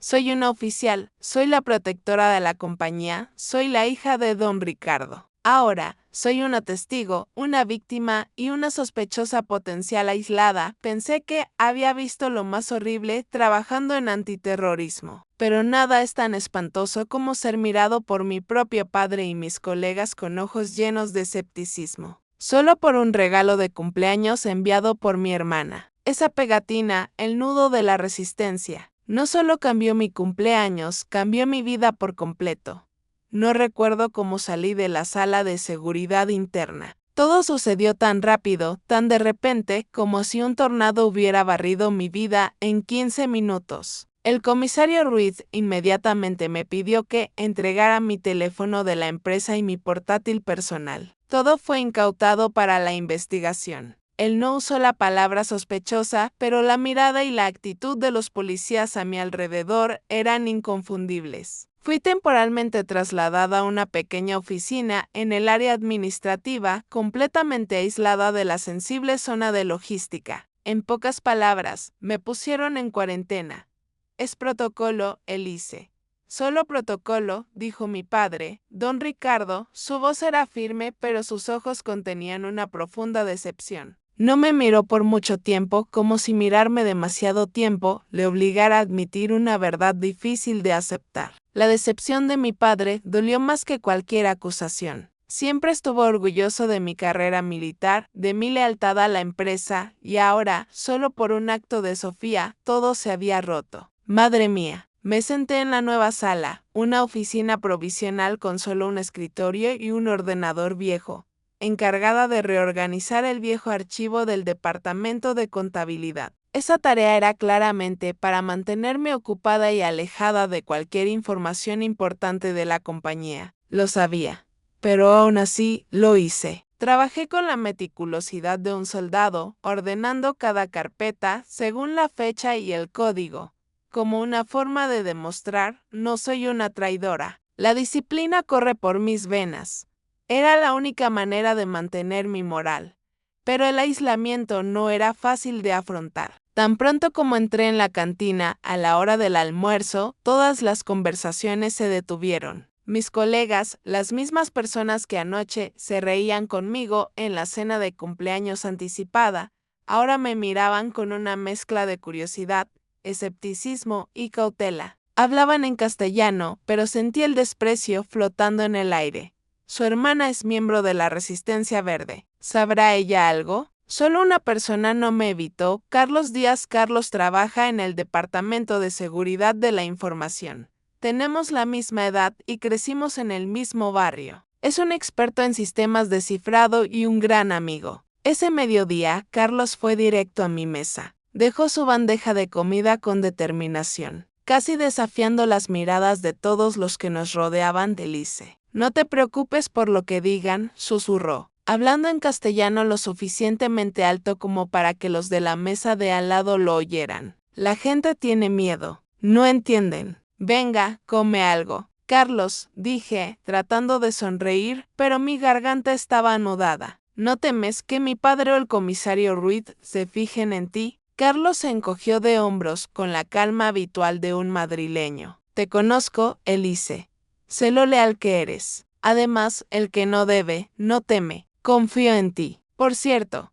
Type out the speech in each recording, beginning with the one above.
Soy una oficial, soy la protectora de la compañía, soy la hija de don Ricardo. Ahora, soy una testigo, una víctima y una sospechosa potencial aislada. Pensé que había visto lo más horrible trabajando en antiterrorismo. Pero nada es tan espantoso como ser mirado por mi propio padre y mis colegas con ojos llenos de escepticismo. Solo por un regalo de cumpleaños enviado por mi hermana. Esa pegatina, el nudo de la resistencia, no solo cambió mi cumpleaños, cambió mi vida por completo. No recuerdo cómo salí de la sala de seguridad interna. Todo sucedió tan rápido, tan de repente, como si un tornado hubiera barrido mi vida en 15 minutos. El comisario Ruiz inmediatamente me pidió que entregara mi teléfono de la empresa y mi portátil personal. Todo fue incautado para la investigación. Él no usó la palabra sospechosa, pero la mirada y la actitud de los policías a mi alrededor eran inconfundibles. Fui temporalmente trasladada a una pequeña oficina en el área administrativa, completamente aislada de la sensible zona de logística. En pocas palabras, me pusieron en cuarentena. Es protocolo, Elise. Solo protocolo, dijo mi padre. Don Ricardo, su voz era firme, pero sus ojos contenían una profunda decepción. No me miró por mucho tiempo, como si mirarme demasiado tiempo le obligara a admitir una verdad difícil de aceptar. La decepción de mi padre dolió más que cualquier acusación. Siempre estuvo orgulloso de mi carrera militar, de mi lealtad a la empresa, y ahora, solo por un acto de Sofía, todo se había roto. Madre mía. Me senté en la nueva sala, una oficina provisional con solo un escritorio y un ordenador viejo, encargada de reorganizar el viejo archivo del departamento de contabilidad. Esa tarea era claramente para mantenerme ocupada y alejada de cualquier información importante de la compañía. Lo sabía, pero aún así lo hice. Trabajé con la meticulosidad de un soldado, ordenando cada carpeta según la fecha y el código, como una forma de demostrar, no soy una traidora. La disciplina corre por mis venas. Era la única manera de mantener mi moral. Pero el aislamiento no era fácil de afrontar. Tan pronto como entré en la cantina, a la hora del almuerzo, todas las conversaciones se detuvieron. Mis colegas, las mismas personas que anoche se reían conmigo en la cena de cumpleaños anticipada, ahora me miraban con una mezcla de curiosidad, escepticismo y cautela. Hablaban en castellano, pero sentí el desprecio flotando en el aire. Su hermana es miembro de la Resistencia Verde. ¿Sabrá ella algo? Solo una persona no me evitó. Carlos Díaz. Carlos trabaja en el Departamento de Seguridad de la Información. Tenemos la misma edad y crecimos en el mismo barrio. Es un experto en sistemas de cifrado y un gran amigo. Ese mediodía, Carlos fue directo a mi mesa. Dejó su bandeja de comida con determinación, casi desafiando las miradas de todos los que nos rodeaban de Elise. No te preocupes por lo que digan, susurró, hablando en castellano lo suficientemente alto como para que los de la mesa de al lado lo oyeran. La gente tiene miedo. No entienden. Venga, come algo. Carlos, dije, tratando de sonreír, pero mi garganta estaba anudada. ¿No temes que mi padre o el comisario Ruiz se fijen en ti? Carlos se encogió de hombros con la calma habitual de un madrileño. Te conozco, Elise. Sé lo leal que eres. Además, el que no debe, no teme. Confío en ti. Por cierto,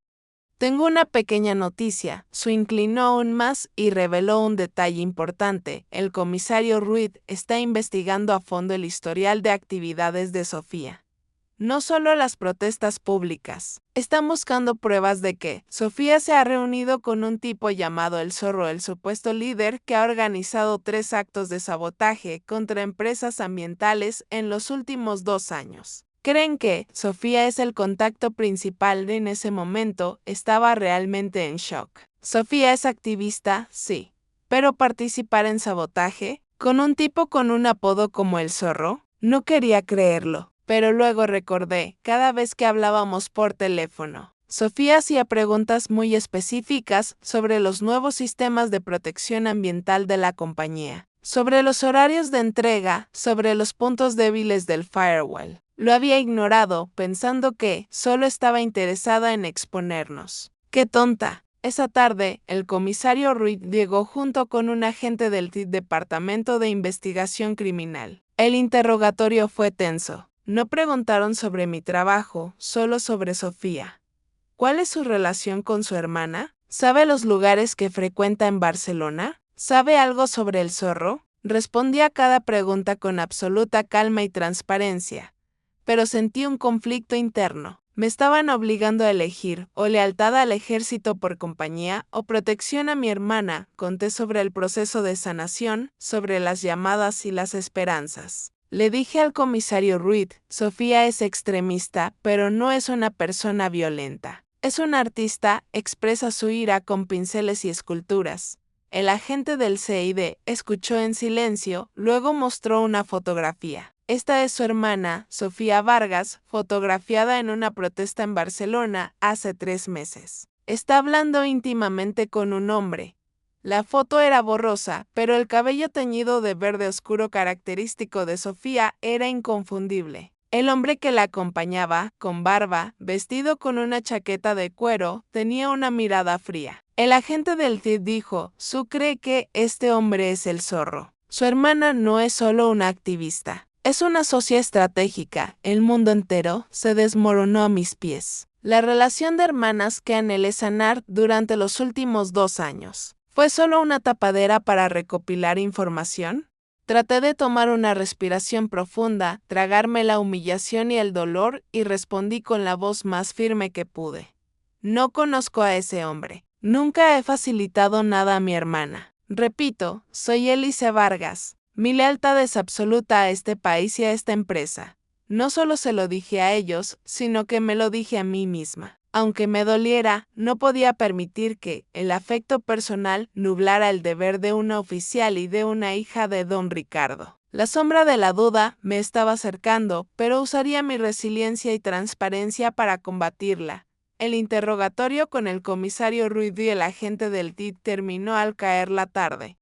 tengo una pequeña noticia. Se inclinó aún más y reveló un detalle importante. El comisario Ruiz está investigando a fondo el historial de actividades de Sofía. No solo las protestas públicas. Están buscando pruebas de que Sofía se ha reunido con un tipo llamado El Zorro, el supuesto líder que ha organizado 3 actos de sabotaje contra empresas ambientales en los últimos 2 años. Creen que Sofía es el contacto principal en ese momento. Estaba realmente en shock. Sofía es activista, sí. Pero participar en sabotaje, con un tipo con un apodo como El Zorro, no quería creerlo. Pero luego recordé, cada vez que hablábamos por teléfono, Sofía hacía preguntas muy específicas sobre los nuevos sistemas de protección ambiental de la compañía, sobre los horarios de entrega, sobre los puntos débiles del firewall. Lo había ignorado, pensando que solo estaba interesada en exponernos. ¡Qué tonta! Esa tarde, el comisario Ruiz llegó junto con un agente del Departamento de Investigación Criminal. El interrogatorio fue tenso. No preguntaron sobre mi trabajo, solo sobre Sofía. ¿Cuál es su relación con su hermana? ¿Sabe los lugares que frecuenta en Barcelona? ¿Sabe algo sobre el zorro? Respondí a cada pregunta con absoluta calma y transparencia. Pero sentí un conflicto interno. Me estaban obligando a elegir o lealtad al ejército por compañía o protección a mi hermana. Conté sobre el proceso de sanación, sobre las llamadas y las esperanzas. Le dije al comisario Ruiz, Sofía es extremista, pero no es una persona violenta. Es un artista, expresa su ira con pinceles y esculturas. El agente del CID escuchó en silencio, luego mostró una fotografía. Esta es su hermana, Sofía Vargas, fotografiada en una protesta en Barcelona hace 3 meses. Está hablando íntimamente con un hombre. La foto era borrosa, pero el cabello teñido de verde oscuro característico de Sofía era inconfundible. El hombre que la acompañaba, con barba, vestido con una chaqueta de cuero, tenía una mirada fría. El agente del CID dijo, Su cree que este hombre es el zorro. Su hermana no es solo una activista. Es una socia estratégica. El mundo entero se desmoronó a mis pies. La relación de hermanas que anhelé sanar durante los últimos 2 años. ¿Fue solo una tapadera para recopilar información? Traté de tomar una respiración profunda, tragarme la humillación y el dolor y respondí con la voz más firme que pude. No conozco a ese hombre. Nunca he facilitado nada a mi hermana. Repito, soy Elise Vargas. Mi lealtad es absoluta a este país y a esta empresa. No solo se lo dije a ellos, sino que me lo dije a mí misma. Aunque me doliera, no podía permitir que el afecto personal nublara el deber de una oficial y de una hija de don Ricardo. La sombra de la duda me estaba acercando, pero usaría mi resiliencia y transparencia para combatirla. El interrogatorio con el comisario Ruiz y el agente del TIT terminó al caer la tarde.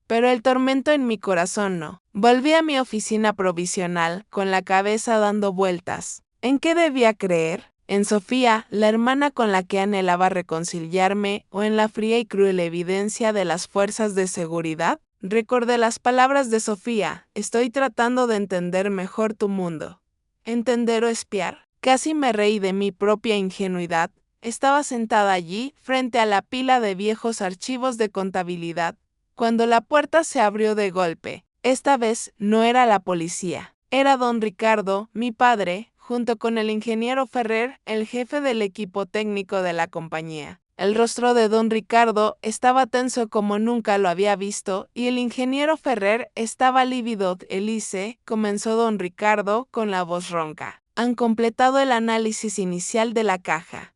Pero el tormento en mi corazón no. Volví a mi oficina provisional, con la cabeza dando vueltas. ¿En qué debía creer? ¿En Sofía, la hermana con la que anhelaba reconciliarme, o en la fría y cruel evidencia de las fuerzas de seguridad? Recordé las palabras de Sofía, estoy tratando de entender mejor tu mundo. ¿Entender o espiar? Casi me reí de mi propia ingenuidad. Estaba sentada allí, frente a la pila de viejos archivos de contabilidad, cuando la puerta se abrió de golpe. Esta vez no era la policía. Era don Ricardo, mi padre, junto con el ingeniero Ferrer, el jefe del equipo técnico de la compañía. El rostro de don Ricardo estaba tenso como nunca lo había visto, y el ingeniero Ferrer estaba lívido. Elise, comenzó don Ricardo con la voz ronca. Han completado el análisis inicial de la caja.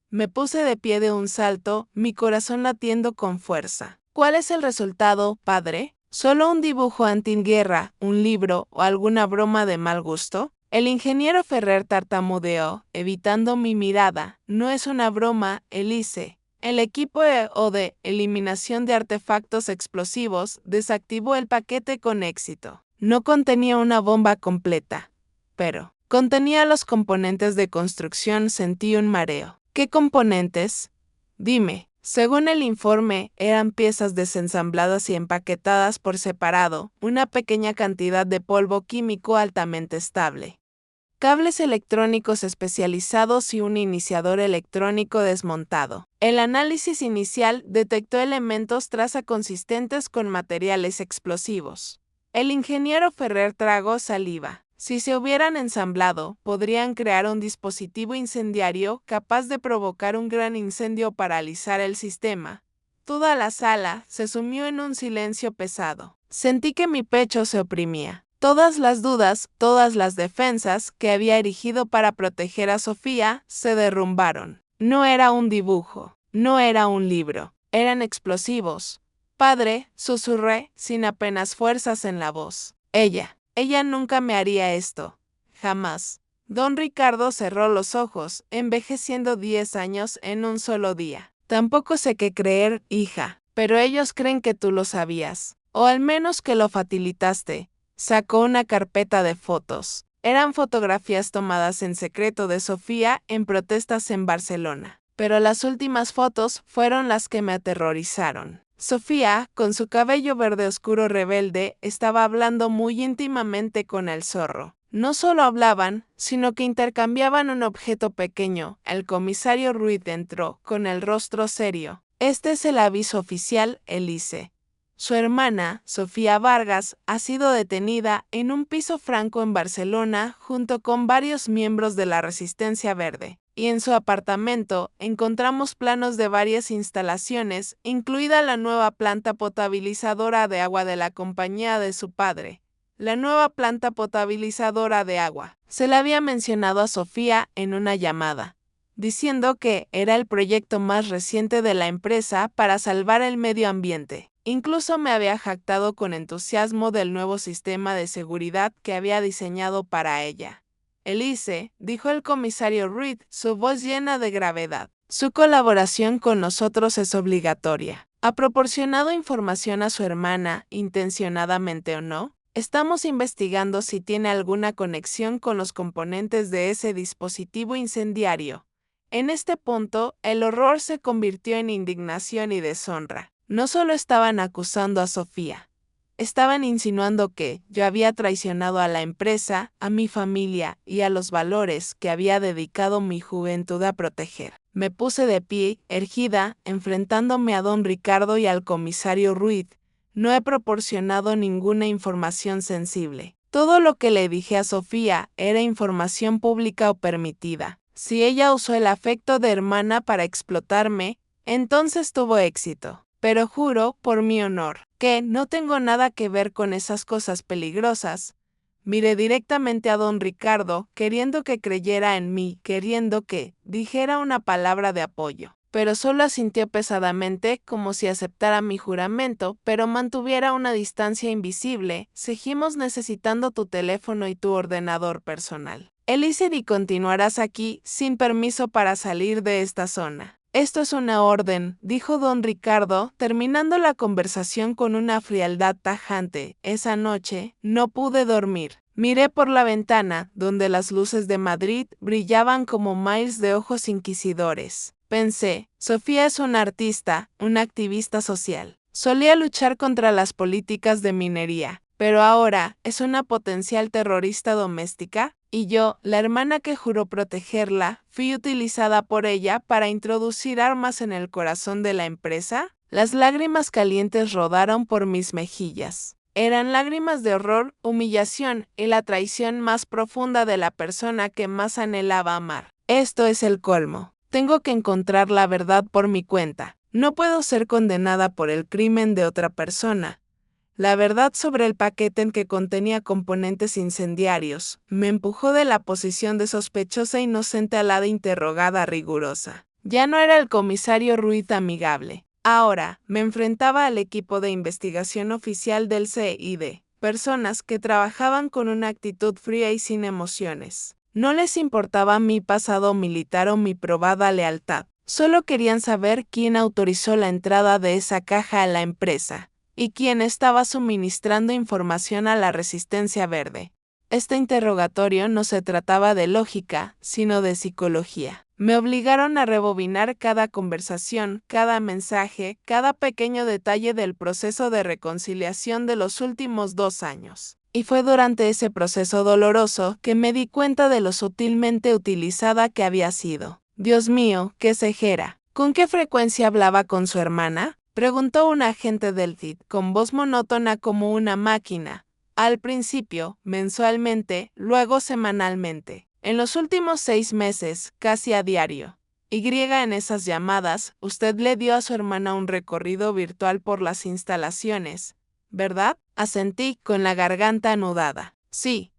Me puse de pie de un salto, mi corazón latiendo con fuerza. ¿Cuál es el resultado, padre? ¿Solo un dibujo antiguerra, un libro o alguna broma de mal gusto? El ingeniero Ferrer tartamudeó, evitando mi mirada. No es una broma, Elise. El equipo de eliminación de artefactos explosivos desactivó el paquete con éxito. No contenía una bomba completa, pero contenía los componentes de construcción. Sentí un mareo. ¿Qué componentes? Dime. Según el informe, eran piezas desensambladas y empaquetadas por separado, una pequeña cantidad de polvo químico altamente estable, cables electrónicos especializados y un iniciador electrónico desmontado. El análisis inicial detectó elementos traza consistentes con materiales explosivos. El ingeniero Ferrer tragó saliva. Si se hubieran ensamblado, podrían crear un dispositivo incendiario capaz de provocar un gran incendio o paralizar el sistema. Toda la sala se sumió en un silencio pesado. Sentí que mi pecho se oprimía. Todas las dudas, todas las defensas que había erigido para proteger a Sofía se derrumbaron. No era un dibujo, no era un libro, eran explosivos. Padre, susurré, sin apenas fuerzas en la voz. Ella nunca me haría esto. Jamás. Don Ricardo cerró los ojos, envejeciendo 10 años en un solo día. Tampoco sé qué creer, hija, pero ellos creen que tú lo sabías, o al menos que lo facilitaste. Sacó una carpeta de fotos. Eran fotografías tomadas en secreto de Sofía en protestas en Barcelona. pero las últimas fotos fueron las que me aterrorizaron. Sofía, con su cabello verde oscuro rebelde, estaba hablando muy íntimamente con el zorro. No solo hablaban, sino que intercambiaban un objeto pequeño. El comisario Reed entró, con el rostro serio. Este es el aviso oficial, Elise. Su hermana, Sofía Vargas, ha sido detenida en un piso franco en Barcelona junto con varios miembros de la Resistencia Verde. Y en su apartamento encontramos planos de varias instalaciones, incluida la nueva planta potabilizadora de agua de la compañía de su padre. La nueva planta potabilizadora de agua. Se la había mencionado a Sofía en una llamada, diciendo que era el proyecto más reciente de la empresa para salvar el medio ambiente. Incluso me había jactado con entusiasmo del nuevo sistema de seguridad que había diseñado para ella. Elise, dijo el comisario Reed, su voz llena de gravedad. Su colaboración con nosotros es obligatoria. ¿Ha proporcionado información a su hermana, intencionadamente o no? Estamos investigando si tiene alguna conexión con los componentes de ese dispositivo incendiario. En este punto, el horror se convirtió en indignación y deshonra. No solo estaban acusando a Sofía, estaban insinuando que yo había traicionado a la empresa, a mi familia y a los valores que había dedicado mi juventud a proteger. Me puse de pie, erguida, enfrentándome a don Ricardo y al comisario Reed. No he proporcionado ninguna información sensible. Todo lo que le dije a Sofía era información pública o permitida. Si ella usó el afecto de hermana para explotarme, entonces tuvo éxito. Pero juro, por mi honor, que no tengo nada que ver con esas cosas peligrosas. Miré directamente a don Ricardo, queriendo que creyera en mí, queriendo que dijera una palabra de apoyo. Pero solo asintió pesadamente, como si aceptara mi juramento, pero mantuviera una distancia invisible. Seguimos necesitando tu teléfono y tu ordenador personal. Elise, y continuarás aquí sin permiso para salir de esta zona. Esto es una orden, dijo don Ricardo, terminando la conversación con una frialdad tajante. Esa noche no pude dormir. Miré por la ventana, donde las luces de Madrid brillaban como miles de ojos inquisidores. Pensé, Sofía es una artista, una activista social. Solía luchar contra las políticas de minería, pero ahora es una potencial terrorista doméstica. Y yo, la hermana que juró protegerla, fui utilizada por ella para introducir armas en el corazón de la empresa. Las lágrimas calientes rodaron por mis mejillas. Eran lágrimas de horror, humillación y la traición más profunda de la persona que más anhelaba amar. Esto es el colmo. Tengo que encontrar la verdad por mi cuenta. No puedo ser condenada por el crimen de otra persona. La verdad sobre el paquete en que contenía componentes incendiarios me empujó de la posición de sospechosa inocente a la de interrogada rigurosa. Ya no era el comisario Ruiz amigable. Ahora me enfrentaba al equipo de investigación oficial del CID, personas que trabajaban con una actitud fría y sin emociones. No les importaba mi pasado militar o mi probada lealtad. Solo querían saber quién autorizó la entrada de esa caja a la empresa y quién estaba suministrando información a la Resistencia Verde. Este interrogatorio no se trataba de lógica, sino de psicología. Me obligaron a rebobinar cada conversación, cada mensaje, cada pequeño detalle del proceso de reconciliación de los últimos 2 años. Y fue durante ese proceso doloroso que me di cuenta de lo sutilmente utilizada que había sido. Dios mío, qué cejera. ¿Con qué frecuencia hablaba con su hermana?, preguntó un agente del CID, con voz monótona como una máquina. Al principio, mensualmente, luego semanalmente. En los últimos 6 meses, casi a diario. En esas llamadas, usted le dio a su hermana un recorrido virtual por las instalaciones, ¿verdad? Asentí, con la garganta anudada. Sí.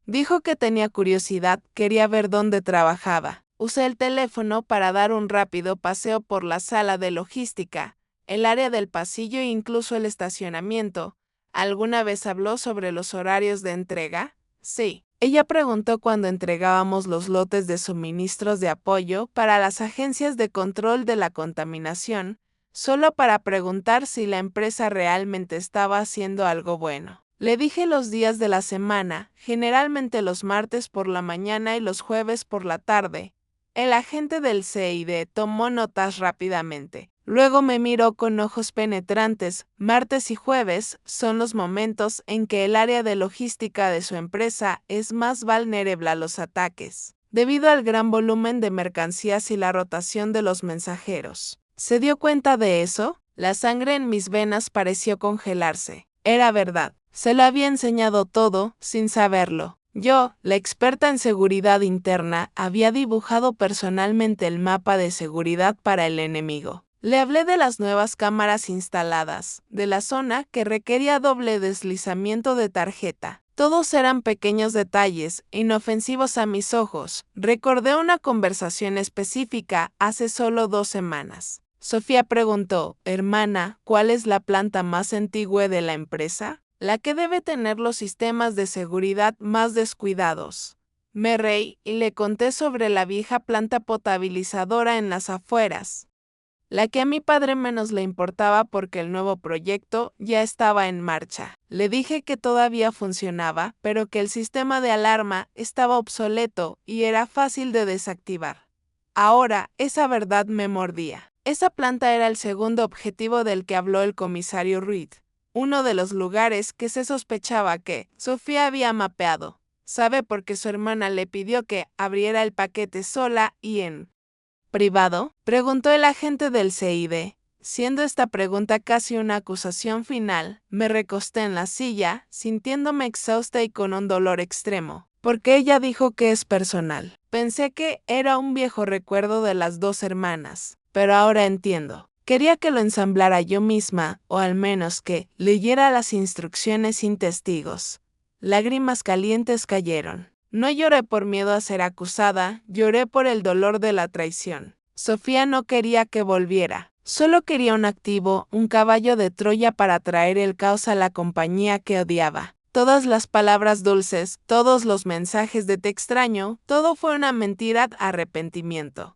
Dijo que tenía curiosidad, quería ver dónde trabajaba. Usé el teléfono para dar un rápido paseo por la sala de logística, el área del pasillo e incluso el estacionamiento. ¿Alguna vez habló sobre los horarios de entrega? Sí. Ella preguntó cuándo entregábamos los lotes de suministros de apoyo para las agencias de control de la contaminación, solo para preguntar si la empresa realmente estaba haciendo algo bueno. Le dije los días de la semana, generalmente los martes por la mañana y los jueves por la tarde. El agente del CID tomó notas rápidamente. Luego me miró con ojos penetrantes. Martes y jueves son los momentos en que el área de logística de su empresa es más vulnerable a los ataques, debido al gran volumen de mercancías y la rotación de los mensajeros. ¿Se dio cuenta de eso? La sangre en mis venas pareció congelarse. Era verdad. Se lo había enseñado todo, sin saberlo. Yo, la experta en seguridad interna, había dibujado personalmente el mapa de seguridad para el enemigo. Le hablé de las nuevas cámaras instaladas, de la zona que requería doble deslizamiento de tarjeta. Todos eran pequeños detalles, inofensivos a mis ojos. Recordé una conversación específica hace solo 2 semanas. Sofía preguntó, hermana, ¿cuál es la planta más antigua de la empresa? La que debe tener los sistemas de seguridad más descuidados. Me reí y le conté sobre la vieja planta potabilizadora en las afueras, la que a mi padre menos le importaba porque el nuevo proyecto ya estaba en marcha. Le dije que todavía funcionaba, pero que el sistema de alarma estaba obsoleto y era fácil de desactivar. Ahora, esa verdad me mordía. Esa planta era el segundo objetivo del que habló el comisario Reed, uno de los lugares que se sospechaba que Sofía había mapeado. ¿Sabe por qué su hermana le pidió que abriera el paquete sola y en privado? Preguntó el agente del CID. Siendo esta pregunta casi una acusación final, me recosté en la silla, sintiéndome exhausta y con un dolor extremo, porque ella dijo que es personal. Pensé que era un viejo recuerdo de las 2 hermanas, pero ahora entiendo. Quería que lo ensamblara yo misma, o al menos que leyera las instrucciones sin testigos. Lágrimas calientes cayeron. No lloré por miedo a ser acusada, lloré por el dolor de la traición. Sofía no quería que volviera. Solo quería un activo, un caballo de Troya para traer el caos a la compañía que odiaba. Todas las palabras dulces, todos los mensajes de te extraño, todo fue una mentira, arrepentimiento.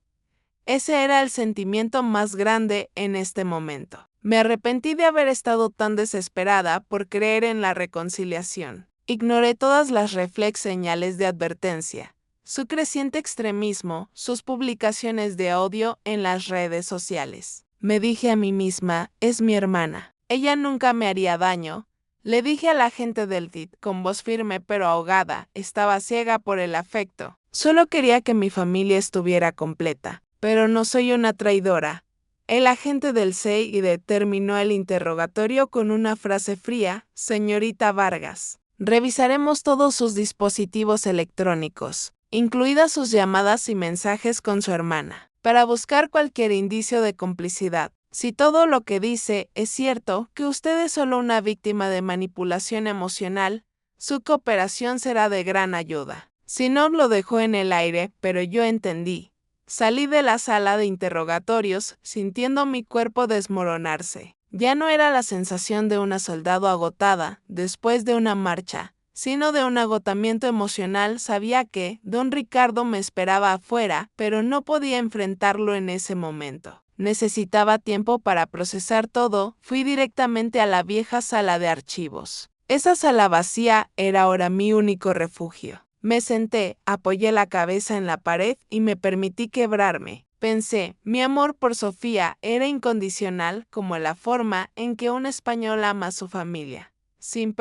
Ese era el sentimiento más grande en este momento. Me arrepentí de haber estado tan desesperada por creer en la reconciliación. Ignoré todas las señales de advertencia, su creciente extremismo, sus publicaciones de odio en las redes sociales. Me dije a mí misma, es mi hermana. Ella nunca me haría daño. Le dije al agente del DIT con voz firme pero ahogada, estaba ciega por el afecto. Solo quería que mi familia estuviera completa. Pero no soy una traidora. El agente del CID terminó el interrogatorio con una frase fría, señorita Vargas. Revisaremos todos sus dispositivos electrónicos, incluidas sus llamadas y mensajes con su hermana, para buscar cualquier indicio de complicidad. Si todo lo que dice es cierto, que usted es solo una víctima de manipulación emocional, su cooperación será de gran ayuda. Si no, lo dejó en el aire, pero yo entendí. Salí de la sala de interrogatorios, sintiendo mi cuerpo desmoronarse. Ya no era la sensación de una soldado agotada después de una marcha, sino de un agotamiento emocional. Sabía que don Ricardo me esperaba afuera, pero no podía enfrentarlo en ese momento. Necesitaba tiempo para procesar todo. Fui directamente a la vieja sala de archivos. Esa sala vacía era ahora mi único refugio. Me senté, apoyé la cabeza en la pared y me permití quebrarme. Pensé, mi amor por Sofía era incondicional como la forma en que un español ama a su familia, sin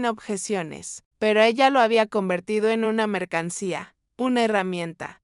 objeciones. Pero ella lo había convertido en una mercancía, una herramienta.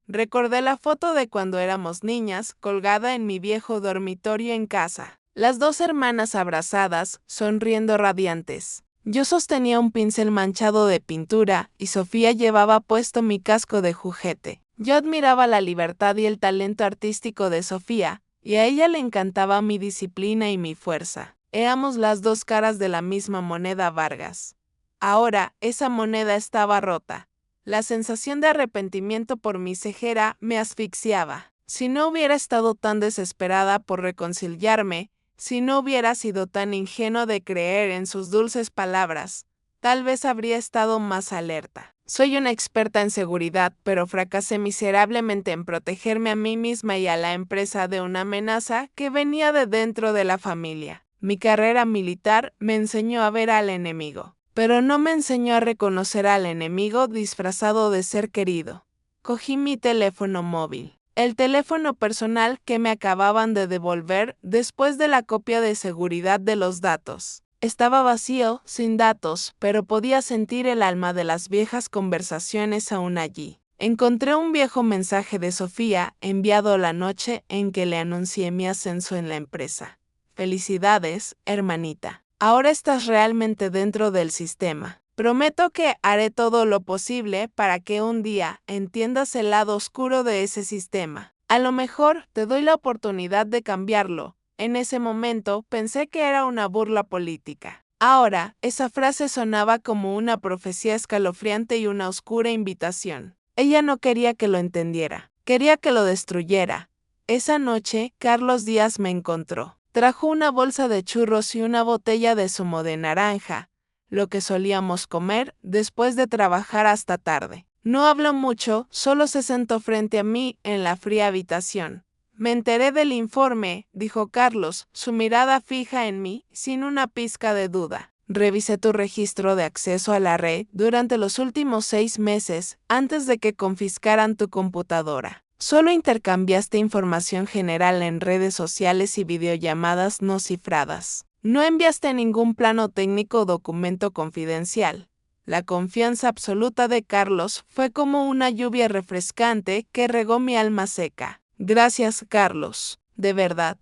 Recordé la foto de cuando éramos niñas, colgada en mi viejo dormitorio en casa. Las 2 hermanas abrazadas, sonriendo radiantes. Yo sostenía un pincel manchado de pintura y Sofía llevaba puesto mi casco de juguete. Yo admiraba la libertad y el talento artístico de Sofía, y a ella le encantaba mi disciplina y mi fuerza. Éramos las 2 caras de la misma moneda Vargas. Ahora, esa moneda estaba rota. La sensación de arrepentimiento por mi cejera me asfixiaba. Si no hubiera estado tan desesperada por reconciliarme, si no hubiera sido tan ingenuo de creer en sus dulces palabras, tal vez habría estado más alerta. Soy una experta en seguridad, pero fracasé miserablemente en protegerme a mí misma y a la empresa de una amenaza que venía de dentro de la familia. Mi carrera militar me enseñó a ver al enemigo, pero no me enseñó a reconocer al enemigo disfrazado de ser querido. cogí mi teléfono móvil. El teléfono personal que me acababan de devolver después de la copia de seguridad de los datos. Estaba vacío, sin datos, pero podía sentir el alma de las viejas conversaciones aún allí. Encontré un viejo mensaje de Sofía enviado la noche en que le anuncié mi ascenso en la empresa. Felicidades, hermanita. Ahora estás realmente dentro del sistema. Prometo que haré todo lo posible para que un día entiendas el lado oscuro de ese sistema. A lo mejor te doy la oportunidad de cambiarlo. En ese momento pensé que era una burla política. Ahora, esa frase sonaba como una profecía escalofriante y una oscura invitación. Ella no quería que lo entendiera, quería que lo destruyera. Esa noche, Carlos Díaz me encontró. Trajo una bolsa de churros y una botella de zumo de naranja, lo que solíamos comer después de trabajar hasta tarde. No habló mucho, solo se sentó frente a mí en la fría habitación. Me enteré del informe, dijo Carlos, su mirada fija en mí, sin una pizca de duda. Revisé tu registro de acceso a la red durante los últimos 6 meses, antes de que confiscaran tu computadora. Solo intercambiaste información general en redes sociales y videollamadas no cifradas. No enviaste ningún plano técnico o documento confidencial. La confianza absoluta de Carlos fue como una lluvia refrescante que regó mi alma seca. Gracias, Carlos, de verdad.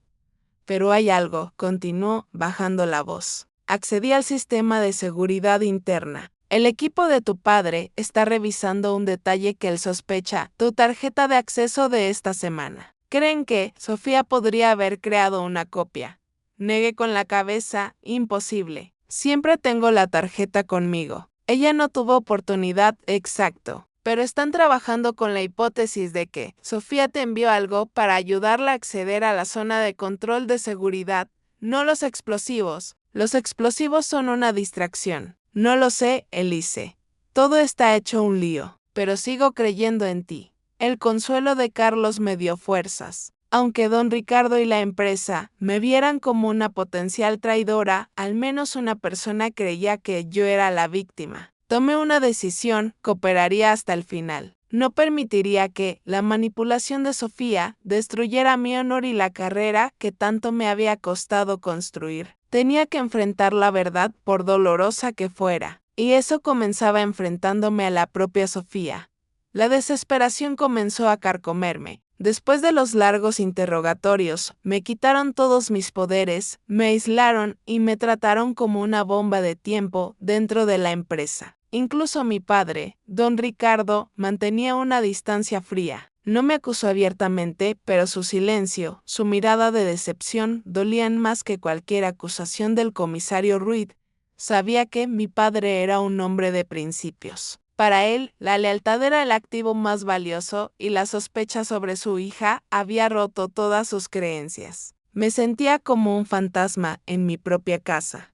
Pero hay algo, continuó, bajando la voz. Accedí al sistema de seguridad interna. El equipo de tu padre está revisando un detalle que él sospecha, tu tarjeta de acceso de esta semana. Creen que Sofía podría haber creado una copia. Negué con la cabeza, imposible. Siempre tengo la tarjeta conmigo. Ella no tuvo oportunidad, exacto. Pero están trabajando con la hipótesis de que Sofía te envió algo para ayudarla a acceder a la zona de control de seguridad, no los explosivos. Los explosivos son una distracción. No lo sé, Elise. Todo está hecho un lío, pero sigo creyendo en ti. El consuelo de Carlos me dio fuerzas. Aunque don Ricardo y la empresa me vieran como una potencial traidora, al menos una persona creía que yo era la víctima. Tomé una decisión, cooperaría hasta el final. No permitiría que la manipulación de Sofía destruyera mi honor y la carrera que tanto me había costado construir. Tenía que enfrentar la verdad por dolorosa que fuera, y eso comenzaba enfrentándome a la propia Sofía. La desesperación comenzó a carcomerme. Después de los largos interrogatorios, me quitaron todos mis poderes, me aislaron y me trataron como una bomba de tiempo dentro de la empresa. Incluso mi padre, don Ricardo, mantenía una distancia fría. No me acusó abiertamente, pero su silencio, su mirada de decepción, dolían más que cualquier acusación del comisario Ruiz. Sabía que mi padre era un hombre de principios. Para él, la lealtad era el activo más valioso y la sospecha sobre su hija había roto todas sus creencias. Me sentía como un fantasma en mi propia casa.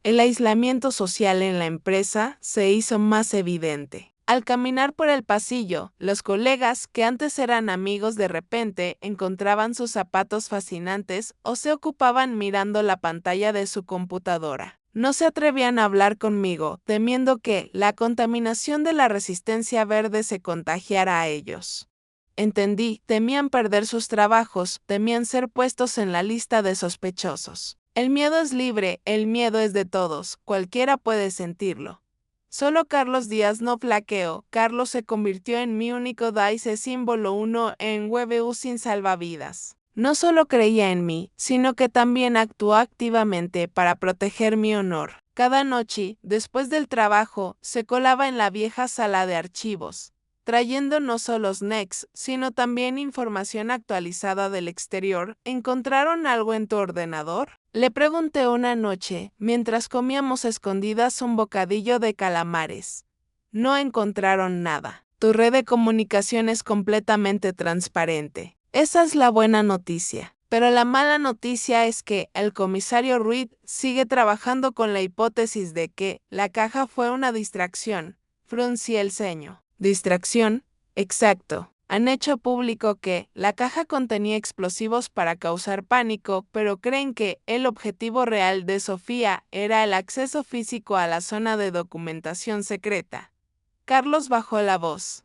El aislamiento social en la empresa se hizo más evidente. Al caminar por el pasillo, los colegas que antes eran amigos de repente encontraban sus zapatos fascinantes o se ocupaban mirando la pantalla de su computadora. No se atrevían a hablar conmigo, temiendo que la contaminación de la resistencia verde se contagiara a ellos. Entendí, temían perder sus trabajos, temían ser puestos en la lista de sospechosos. El miedo es libre, el miedo es de todos, cualquiera puede sentirlo. Solo Carlos Díaz no flaqueó. Carlos se convirtió en mi único DICE símbolo 1 en WebU sin salvavidas. No solo creía en mí, sino que también actuó activamente para proteger mi honor. Cada noche, después del trabajo, se colaba en la vieja sala de archivos, trayendo no solo snacks, sino también información actualizada del exterior. ¿Encontraron algo en tu ordenador? Le pregunté una noche, mientras comíamos a escondidas un bocadillo de calamares. No encontraron nada. Tu red de comunicación es completamente transparente. Esa es la buena noticia. Pero la mala noticia es que el comisario Ruiz sigue trabajando con la hipótesis de que la caja fue una distracción. Fruncí el ceño. ¿Distracción? Exacto. Han hecho público que la caja contenía explosivos para causar pánico, pero creen que el objetivo real de Sofía era el acceso físico a la zona de documentación secreta. Carlos bajó la voz.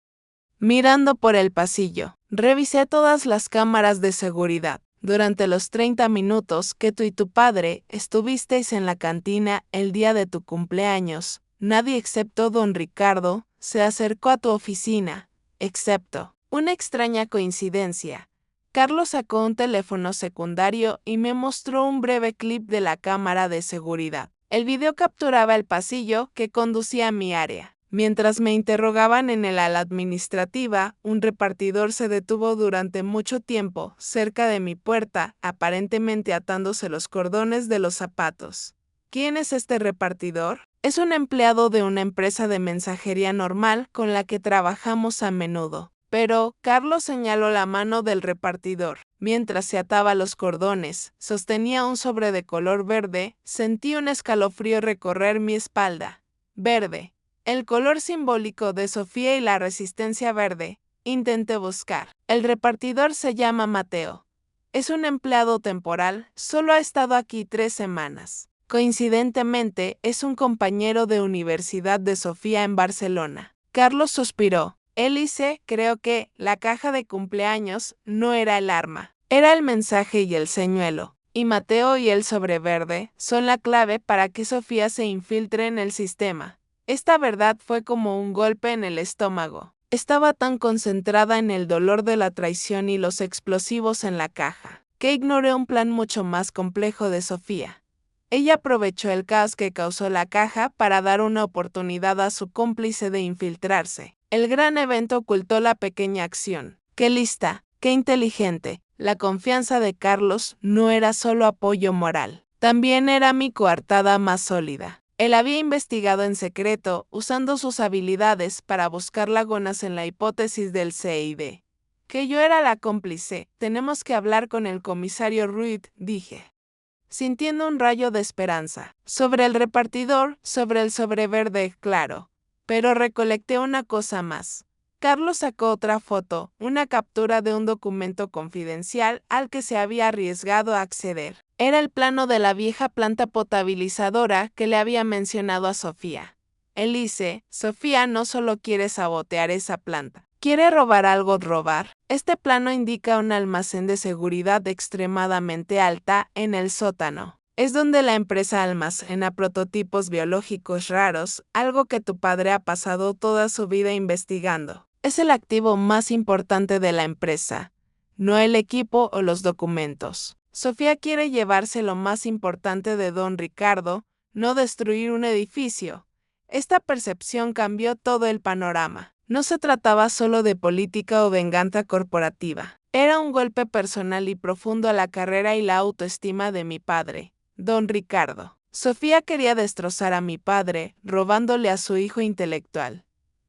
mirando por el pasillo. Revisé todas las cámaras de seguridad. Durante los 30 minutos que tú y tu padre estuvisteis en la cantina el día de tu cumpleaños, nadie excepto don Ricardo se acercó a tu oficina, excepto una extraña coincidencia. Carlos sacó un teléfono secundario y me mostró un breve clip de la cámara de seguridad. El video capturaba el pasillo que conducía a mi área. Mientras me interrogaban en el ala administrativa, un repartidor se detuvo durante mucho tiempo cerca de mi puerta, aparentemente atándose los cordones de los zapatos. ¿Quién es este repartidor? Es un empleado de una empresa de mensajería normal con la que trabajamos a menudo. Pero Carlos señaló la mano del repartidor. Mientras se ataba los cordones, sostenía un sobre de color verde, sentí un escalofrío recorrer mi espalda. Verde. El color simbólico de Sofía y la resistencia verde. Intenté buscar. El repartidor se llama Mateo. Es un empleado temporal, solo ha estado aquí 3 semanas. Coincidentemente, es un compañero de universidad de Sofía en Barcelona. Carlos suspiró. Élice, creo que la caja de cumpleaños no era el arma. Era el mensaje y el señuelo. Y Mateo y el sobre verde son la clave para que Sofía se infiltre en el sistema. Esta verdad fue como un golpe en el estómago. Estaba tan concentrada en el dolor de la traición y los explosivos en la caja, que ignoré un plan mucho más complejo de Sofía. Ella aprovechó el caos que causó la caja para dar una oportunidad a su cómplice de infiltrarse. El gran evento ocultó la pequeña acción. ¡Qué lista! ¡Qué inteligente! La confianza de Carlos no era solo apoyo moral, también era mi coartada más sólida. Él había investigado en secreto, usando sus habilidades para buscar lagunas en la hipótesis del CID. Que yo era la cómplice. Tenemos que hablar con el comisario Ruiz, dije, sintiendo un rayo de esperanza. Sobre el repartidor, sobre el sobre verde, claro. Pero recolecté una cosa más. Carlos sacó otra foto, una captura de un documento confidencial al que se había arriesgado a acceder. Era el plano de la vieja planta potabilizadora que le había mencionado a Sofía. Élice, Sofía no solo quiere sabotear esa planta. ¿Quiere robar algo? ¿Robar? Este plano indica un almacén de seguridad extremadamente alta en el sótano. Es donde la empresa almacena prototipos biológicos raros, algo que tu padre ha pasado toda su vida investigando. Es el activo más importante de la empresa, no el equipo o los documentos. Sofía quiere llevarse lo más importante de don Ricardo, no destruir un edificio. Esta percepción cambió todo el panorama. No se trataba solo de política o venganza corporativa. Era un golpe personal y profundo a la carrera y la autoestima de mi padre, don Ricardo. Sofía quería destrozar a mi padre, robándole a su hijo intelectual.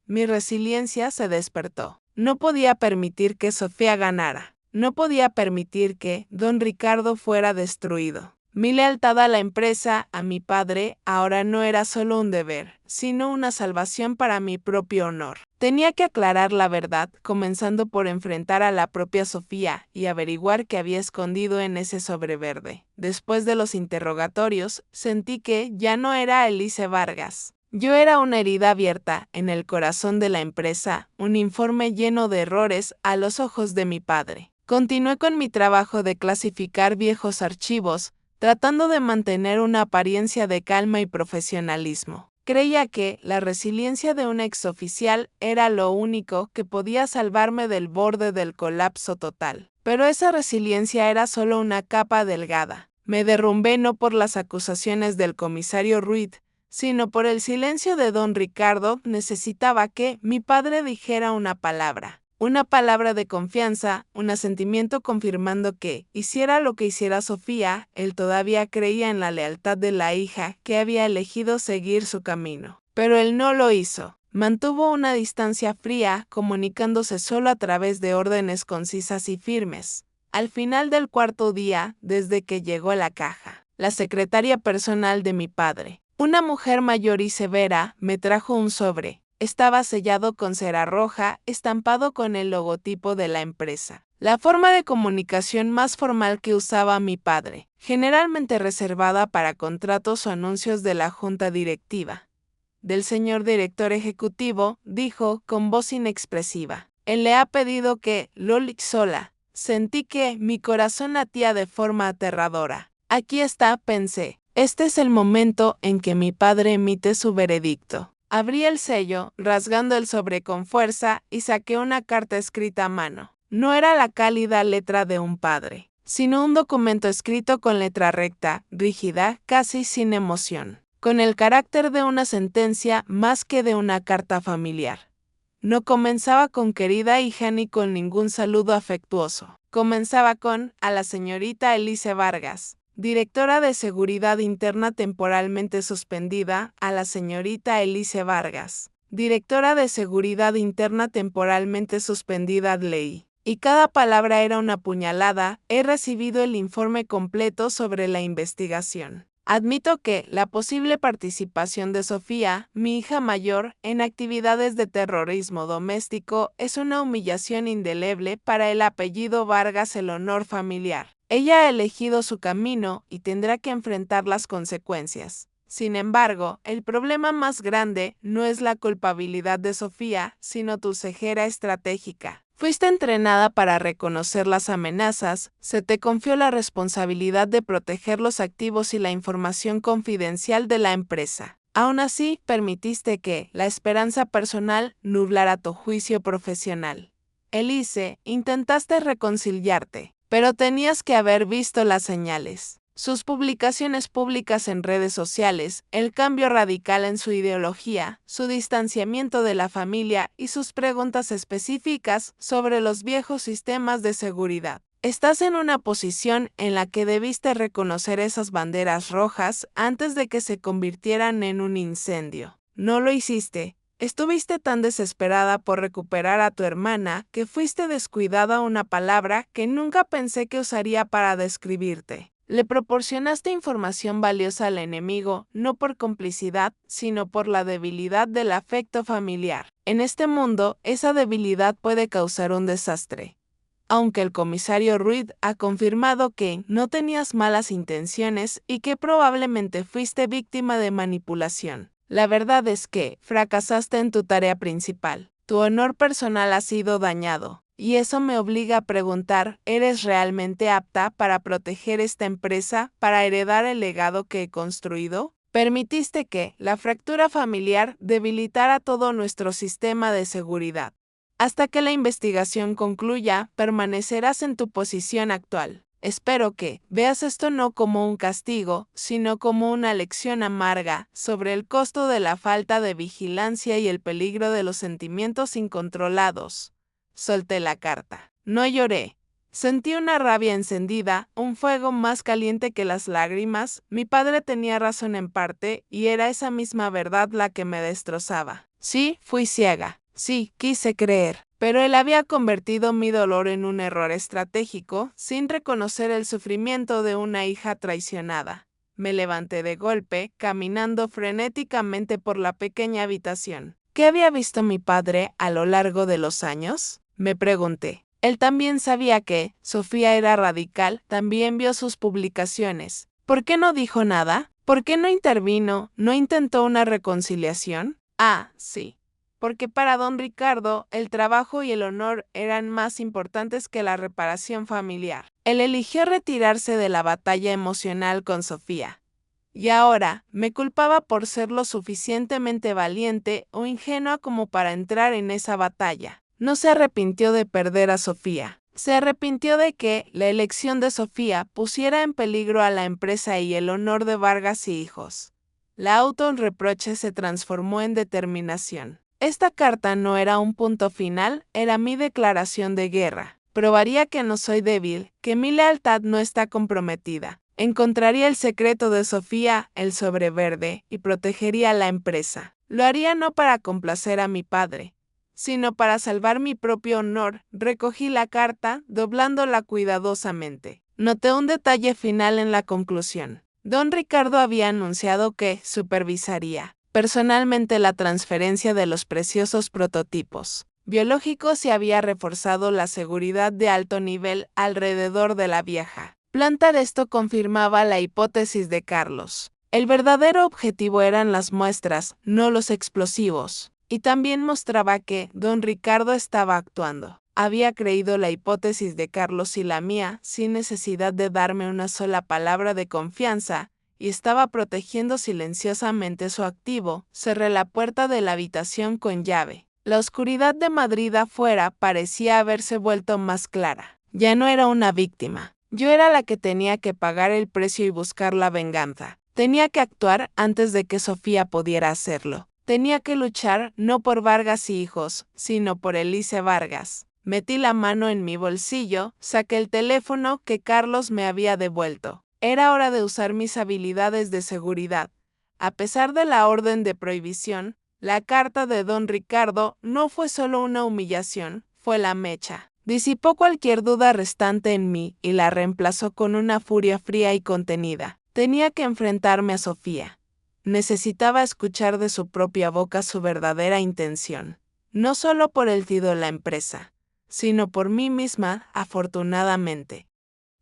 Mi resiliencia se despertó. No podía permitir que Sofía ganara. No podía permitir que don Ricardo fuera destruido. Mi lealtad a la empresa, a mi padre, ahora no era solo un deber, sino una salvación para mi propio honor. Tenía que aclarar la verdad, comenzando por enfrentar a la propia Sofía y averiguar qué había escondido en ese sobre verde. Después de los interrogatorios, sentí que ya no era Élice Vargas. Yo era una herida abierta en el corazón de la empresa, un informe lleno de errores a los ojos de mi padre. Continué con mi trabajo de clasificar viejos archivos, tratando de mantener una apariencia de calma y profesionalismo. Creía que la resiliencia de un exoficial era lo único que podía salvarme del borde del colapso total. Pero esa resiliencia era solo una capa delgada. Me derrumbé no por las acusaciones del comisario Ruiz, sino por el silencio de don Ricardo. Necesitaba que mi padre dijera una palabra de confianza, un asentimiento confirmando que, hiciera lo que hiciera Sofía, él todavía creía en la lealtad de la hija que había elegido seguir su camino. Pero él no lo hizo. Mantuvo una distancia fría, comunicándose solo a través de órdenes concisas y firmes. Al final del 4.º día, desde que llegó la caja, la secretaria personal de mi padre, una mujer mayor y severa, me trajo un sobre. Estaba sellado con cera roja, estampado con el logotipo de la empresa. La forma de comunicación más formal que usaba mi padre, generalmente reservada para contratos o anuncios de la junta directiva. Del señor director ejecutivo, dijo con voz inexpresiva. Él le ha pedido que, Loli sola. Sentí que mi corazón latía de forma aterradora. Aquí está, pensé. Este es el momento en que mi padre emite su veredicto. Abrí el sello, rasgando el sobre con fuerza, y saqué una carta escrita a mano. No era la cálida letra de un padre, sino un documento escrito con letra recta, rígida, casi sin emoción, con el carácter de una sentencia más que de una carta familiar. No comenzaba con querida hija ni con ningún saludo afectuoso. Comenzaba con a la señorita Elise Vargas, directora de Seguridad Interna temporalmente suspendida, a la señorita Elise Vargas, directora de Seguridad Interna temporalmente suspendida ley. Y cada palabra era una puñalada. He recibido el informe completo sobre la investigación. Admito que la posible participación de Sofía, mi hija mayor, en actividades de terrorismo doméstico es una humillación indeleble para el apellido Vargas, el honor familiar. Ella ha elegido su camino y tendrá que enfrentar las consecuencias. Sin embargo, el problema más grande no es la culpabilidad de Sofía, sino tu cejera estratégica. Fuiste entrenada para reconocer las amenazas, se te confió la responsabilidad de proteger los activos y la información confidencial de la empresa. Aún así, permitiste que la esperanza personal nublara tu juicio profesional. Elise, intentaste reconciliarte, pero tenías que haber visto las señales. Sus publicaciones públicas en redes sociales, el cambio radical en su ideología, su distanciamiento de la familia y sus preguntas específicas sobre los viejos sistemas de seguridad. Estás en una posición en la que debiste reconocer esas banderas rojas antes de que se convirtieran en un incendio. No lo hiciste. Estuviste tan desesperada por recuperar a tu hermana que fuiste descuidada, una palabra que nunca pensé que usaría para describirte. Le proporcionaste información valiosa al enemigo, no por complicidad, sino por la debilidad del afecto familiar. En este mundo, esa debilidad puede causar un desastre. Aunque el comisario Reed ha confirmado que no tenías malas intenciones y que probablemente fuiste víctima de manipulación, la verdad es que fracasaste en tu tarea principal. Tu honor personal ha sido dañado. Y eso me obliga a preguntar, ¿eres realmente apta para proteger esta empresa, para heredar el legado que he construido? Permitiste que la fractura familiar debilitara todo nuestro sistema de seguridad. Hasta que la investigación concluya, permanecerás en tu posición actual. Espero que veas esto no como un castigo, sino como una lección amarga sobre el costo de la falta de vigilancia y el peligro de los sentimientos incontrolados. Solté la carta. No lloré. Sentí una rabia encendida, un fuego más caliente que las lágrimas. Mi padre tenía razón en parte, y era esa misma verdad la que me destrozaba. Sí, fui ciega. Sí, quise creer. Pero él había convertido mi dolor en un error estratégico, sin reconocer el sufrimiento de una hija traicionada. Me levanté de golpe, caminando frenéticamente por la pequeña habitación. ¿Qué había visto mi padre a lo largo de los años? Me pregunté. Él también sabía que Sofía era radical, también vio sus publicaciones. ¿Por qué no dijo nada? ¿Por qué no intervino? ¿No intentó una reconciliación? Ah, sí. Porque para don Ricardo el trabajo y el honor eran más importantes que la reparación familiar. Él eligió retirarse de la batalla emocional con Sofía. Y ahora me culpaba por ser lo suficientemente valiente o ingenua como para entrar en esa batalla. No se arrepintió de perder a Sofía. Se arrepintió de que la elección de Sofía pusiera en peligro a la empresa y el honor de Vargas y hijos. La autorreproche se transformó en determinación. Esta carta no era un punto final, era mi declaración de guerra. Probaría que no soy débil, que mi lealtad no está comprometida. Encontraría el secreto de Sofía, el sobre verde, y protegería a la empresa. Lo haría no para complacer a mi padre, sino para salvar mi propio honor. Recogí la carta, doblándola cuidadosamente. Noté un detalle final en la conclusión. Don Ricardo había anunciado que supervisaría personalmente la transferencia de los preciosos prototipos biológicos y había reforzado la seguridad de alto nivel alrededor de la vieja planta. Esto confirmaba la hipótesis de Carlos. El verdadero objetivo eran las muestras, no los explosivos. Y también mostraba que don Ricardo estaba actuando. Había creído la hipótesis de Carlos y la mía sin necesidad de darme una sola palabra de confianza, y estaba protegiendo silenciosamente su activo. Cerré la puerta de la habitación con llave. La oscuridad de Madrid afuera parecía haberse vuelto más clara. Ya no era una víctima. Yo era la que tenía que pagar el precio y buscar la venganza. Tenía que actuar antes de que Sofía pudiera hacerlo. Tenía que luchar no por Vargas y hijos, sino por Elise Vargas. Metí la mano en mi bolsillo, saqué el teléfono que Carlos me había devuelto. Era hora de usar mis habilidades de seguridad. A pesar de la orden de prohibición, la carta de don Ricardo no fue solo una humillación, fue la mecha. Disipó cualquier duda restante en mí y la reemplazó con una furia fría y contenida. Tenía que enfrentarme a Sofía. Necesitaba escuchar de su propia boca su verdadera intención. No solo por el tío de la empresa, sino por mí misma, afortunadamente.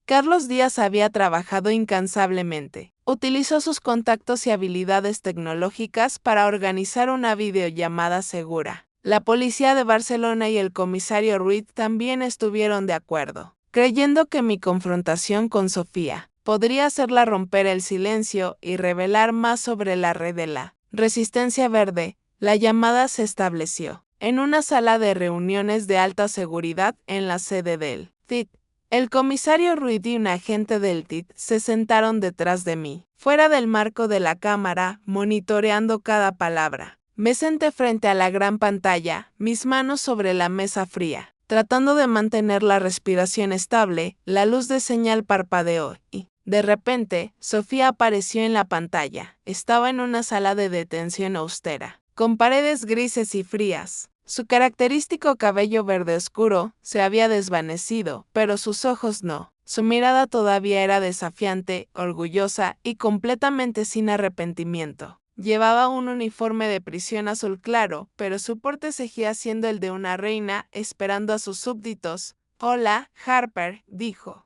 Carlos Díaz había trabajado incansablemente. Utilizó sus contactos y habilidades tecnológicas para organizar una videollamada segura. La policía de Barcelona y el comisario Ruiz también estuvieron de acuerdo, creyendo que mi confrontación con Sofía podría hacerla romper el silencio y revelar más sobre la red de la Resistencia Verde. La llamada se estableció en una sala de reuniones de alta seguridad en la sede del TIT. El comisario Ruiz y un agente del TIT se sentaron detrás de mí, fuera del marco de la cámara, monitoreando cada palabra. Me senté frente a la gran pantalla, mis manos sobre la mesa fría, tratando de mantener la respiración estable. La luz de señal parpadeó y, de repente, Sofía apareció en la pantalla. Estaba en una sala de detención austera, con paredes grises y frías. Su característico cabello verde oscuro se había desvanecido, pero sus ojos no. Su mirada todavía era desafiante, orgullosa y completamente sin arrepentimiento. Llevaba un uniforme de prisión azul claro, pero su porte seguía siendo el de una reina esperando a sus súbditos. «Hola, Harper», dijo,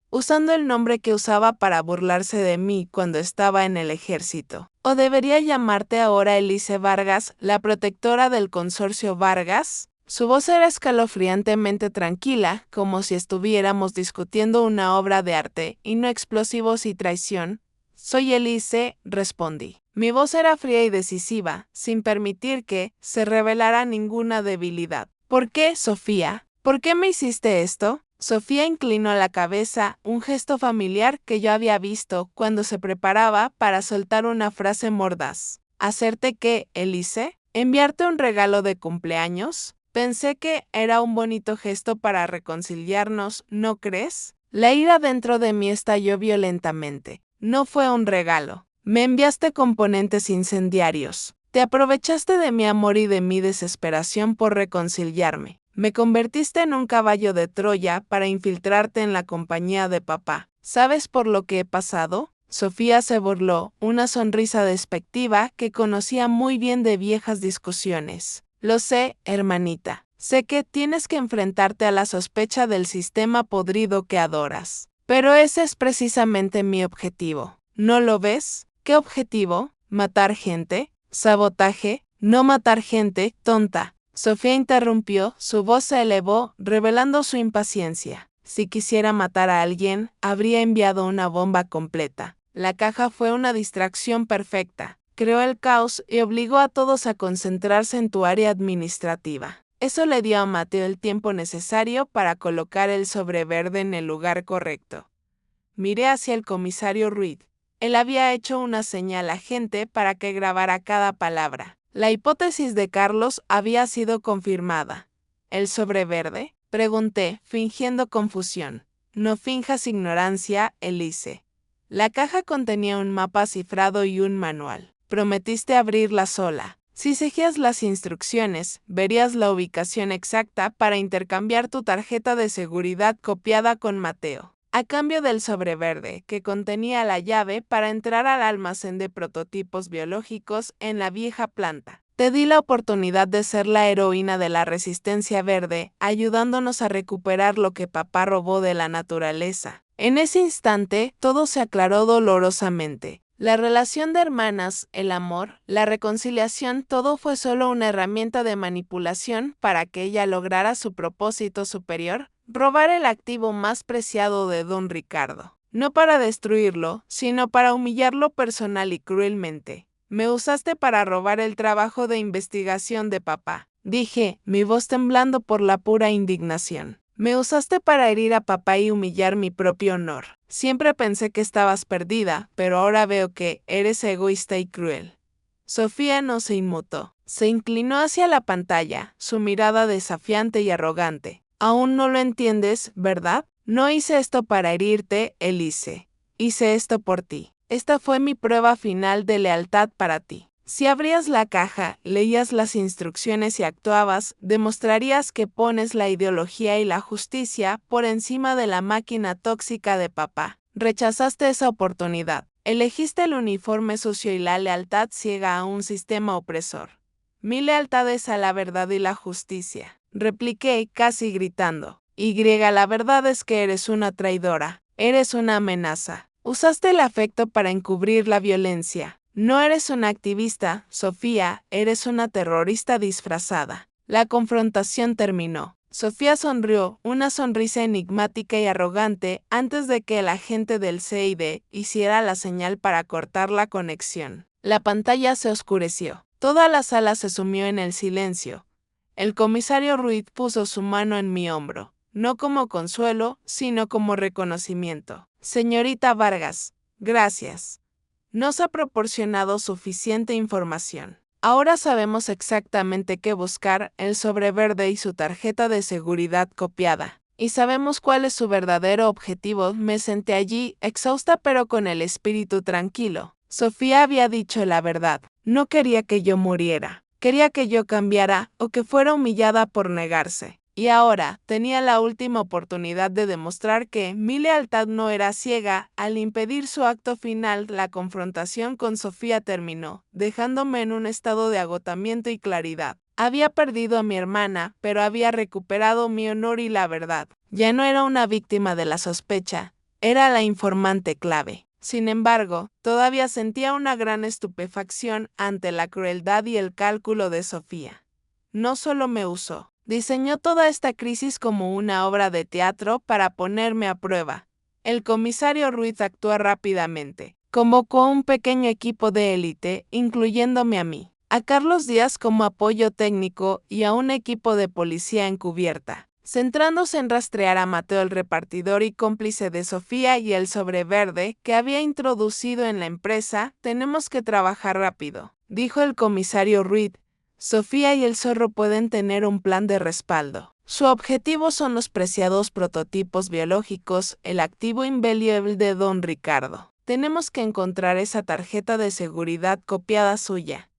usando el nombre que usaba para burlarse de mí cuando estaba en el ejército. «¿O debería llamarte ahora Elise Vargas, la protectora del consorcio Vargas?» Su voz era escalofriantemente tranquila, como si estuviéramos discutiendo una obra de arte y no explosivos y traición. «Soy Elise», respondí. Mi voz era fría y decisiva, sin permitir que se revelara ninguna debilidad. «¿Por qué, Sofía? ¿Por qué me hiciste esto?» Sofía inclinó la cabeza, un gesto familiar que yo había visto cuando se preparaba para soltar una frase mordaz. ¿Hacerte qué, Elise? ¿Enviarte un regalo de cumpleaños? Pensé que era un bonito gesto para reconciliarnos, ¿no crees? La ira dentro de mí estalló violentamente. No fue un regalo. Me enviaste componentes incendiarios. Te aprovechaste de mi amor y de mi desesperación por reconciliarme. Me convertiste en un caballo de Troya para infiltrarte en la compañía de papá. ¿Sabes por lo que he pasado? Sofía se burló, una sonrisa despectiva que conocía muy bien de viejas discusiones. Lo sé, hermanita. Sé que tienes que enfrentarte a la sospecha del sistema podrido que adoras. Pero ese es precisamente mi objetivo. ¿No lo ves? ¿Qué objetivo? ¿Matar gente? ¿Sabotaje? No matar gente, tonta. Sofía interrumpió, su voz se elevó, revelando su impaciencia. Si quisiera matar a alguien, habría enviado una bomba completa. La caja fue una distracción perfecta. Creó el caos y obligó a todos a concentrarse en tu área administrativa. Eso le dio a Mateo el tiempo necesario para colocar el sobre verde en el lugar correcto. Miré hacia el comisario Ruiz. Él había hecho una señal a gente para que grabara cada palabra. La hipótesis de Carlos había sido confirmada. ¿El sobre verde? Pregunté, fingiendo confusión. No finjas ignorancia, Elise. La caja contenía un mapa cifrado y un manual. Prometiste abrirla sola. Si seguías las instrucciones, verías la ubicación exacta para intercambiar tu tarjeta de seguridad copiada con Mateo, a cambio del sobre verde, que contenía la llave para entrar al almacén de prototipos biológicos en la vieja planta. Te di la oportunidad de ser la heroína de la Resistencia Verde, ayudándonos a recuperar lo que papá robó de la naturaleza. En ese instante, todo se aclaró dolorosamente. La relación de hermanas, el amor, la reconciliación, todo fue solo una herramienta de manipulación para que ella lograra su propósito superior, robar el activo más preciado de don Ricardo. No para destruirlo, sino para humillarlo personal y cruelmente. Me usaste para robar el trabajo de investigación de papá, dije, mi voz temblando por la pura indignación. Me usaste para herir a papá y humillar mi propio honor. Siempre pensé que estabas perdida, pero ahora veo que eres egoísta y cruel. Sofía no se inmutó. Se inclinó hacia la pantalla, su mirada desafiante y arrogante. Aún no lo entiendes, ¿verdad? No hice esto para herirte, Elise. Hice esto por ti. Esta fue mi prueba final de lealtad para ti. Si abrías la caja, leías las instrucciones y actuabas, demostrarías que pones la ideología y la justicia por encima de la máquina tóxica de papá. Rechazaste esa oportunidad. Elegiste el uniforme sucio y la lealtad ciega a un sistema opresor. Mi lealtad es a la verdad y la justicia, repliqué casi gritando. La verdad es que eres una traidora, eres una amenaza. Usaste el afecto para encubrir la violencia. No eres una activista, Sofía, eres una terrorista disfrazada. La confrontación terminó. Sofía sonrió, una sonrisa enigmática y arrogante, antes de que el agente del CID hiciera la señal para cortar la conexión. La pantalla se oscureció. Toda la sala se sumió en el silencio. El comisario Ruiz puso su mano en mi hombro, no como consuelo, sino como reconocimiento. Señorita Vargas, gracias. Nos ha proporcionado suficiente información. Ahora sabemos exactamente qué buscar, el sobre verde y su tarjeta de seguridad copiada. Y sabemos cuál es su verdadero objetivo. Me senté allí, exhausta pero con el espíritu tranquilo. Sofía había dicho la verdad. No quería que yo muriera. Quería que yo cambiara o que fuera humillada por negarse. Y ahora tenía la última oportunidad de demostrar que mi lealtad no era ciega. Al impedir su acto final, la confrontación con Sofía terminó, dejándome en un estado de agotamiento y claridad. Había perdido a mi hermana, pero había recuperado mi honor y la verdad. Ya no era una víctima de la sospecha, era la informante clave. Sin embargo, todavía sentía una gran estupefacción ante la crueldad y el cálculo de Sofía. No solo me usó, diseñó toda esta crisis como una obra de teatro para ponerme a prueba. El comisario Ruiz actuó rápidamente. Convocó a un pequeño equipo de élite, incluyéndome a mí, a Carlos Díaz como apoyo técnico y a un equipo de policía encubierta, centrándose en rastrear a Mateo el repartidor y cómplice de Sofía y el sobre verde que había introducido en la empresa. Tenemos que trabajar rápido, dijo el comisario Ruiz. Sofía y el zorro pueden tener un plan de respaldo. Su objetivo son los preciados prototipos biológicos, el activo invaluable de don Ricardo. Tenemos que encontrar esa tarjeta de seguridad copiada suya.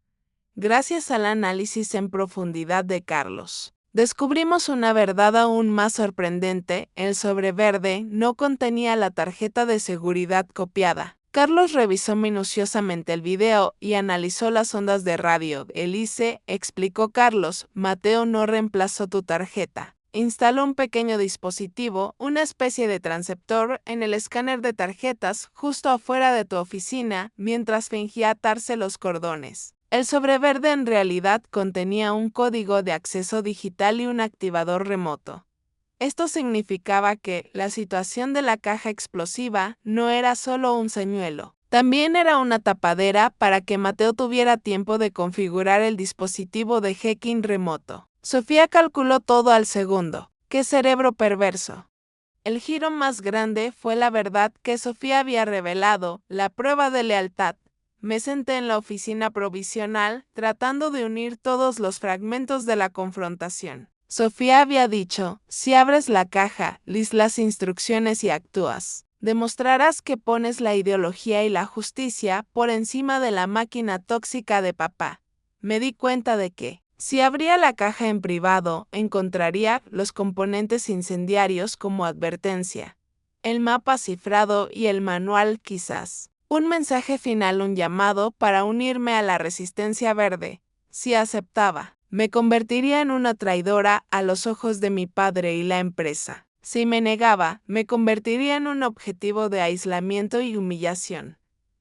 Gracias al análisis en profundidad de Carlos, descubrimos una verdad aún más sorprendente. El sobre verde no contenía la tarjeta de seguridad copiada. Carlos revisó minuciosamente el video y analizó las ondas de radio. Elise, explicó Carlos, Mateo no reemplazó tu tarjeta. Instaló un pequeño dispositivo, una especie de transceptor, en el escáner de tarjetas justo afuera de tu oficina mientras fingía atarse los cordones. El sobre verde en realidad contenía un código de acceso digital y un activador remoto. Esto significaba que la situación de la caja explosiva no era solo un señuelo, también era una tapadera para que Mateo tuviera tiempo de configurar el dispositivo de hacking remoto. Sofía calculó todo al segundo. ¡Qué cerebro perverso! El giro más grande fue la verdad que Sofía había revelado, la prueba de lealtad. Me senté en la oficina provisional, tratando de unir todos los fragmentos de la confrontación. Sofía había dicho, si abres la caja, lees las instrucciones y actúas, demostrarás que pones la ideología y la justicia por encima de la máquina tóxica de papá. Me di cuenta de que, si abría la caja en privado, encontraría los componentes incendiarios como advertencia, el mapa cifrado y el manual quizás. Un mensaje final, un llamado para unirme a la resistencia verde. Si aceptaba, me convertiría en una traidora a los ojos de mi padre y la empresa. Si me negaba, me convertiría en un objetivo de aislamiento y humillación.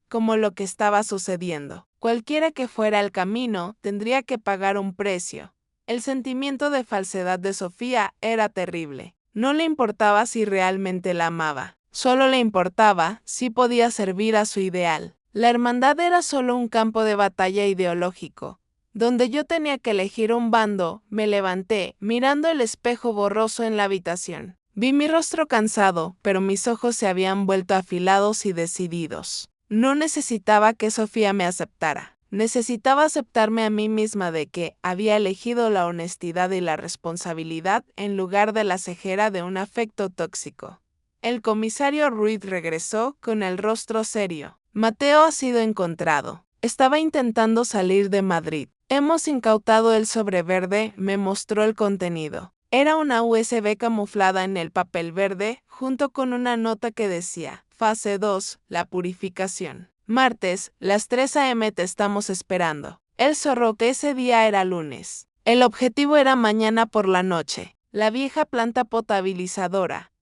como lo que estaba sucediendo. Cualquiera que fuera el camino, tendría que pagar un precio. El sentimiento de falsedad de Sofía era terrible. No le importaba si realmente la amaba. Solo le importaba si podía servir a su ideal. La hermandad era solo un campo de batalla ideológico, donde yo tenía que elegir un bando. Me levanté, mirando el espejo borroso en la habitación. Vi mi rostro cansado, pero mis ojos se habían vuelto afilados y decididos. No necesitaba que Sofía me aceptara. Necesitaba aceptarme a mí misma de que había elegido la honestidad y la responsabilidad en lugar de la cejera de un afecto tóxico. El comisario Ruiz regresó con el rostro serio. Mateo ha sido encontrado. Estaba intentando salir de Madrid. Hemos incautado el sobre verde, me mostró el contenido. Era una USB camuflada en el papel verde, junto con una nota que decía, Fase 2, la purificación. Martes, las 3 a.m. te estamos esperando. El zorro que ese día era lunes. El objetivo era mañana por la noche. La vieja planta potabilizadora.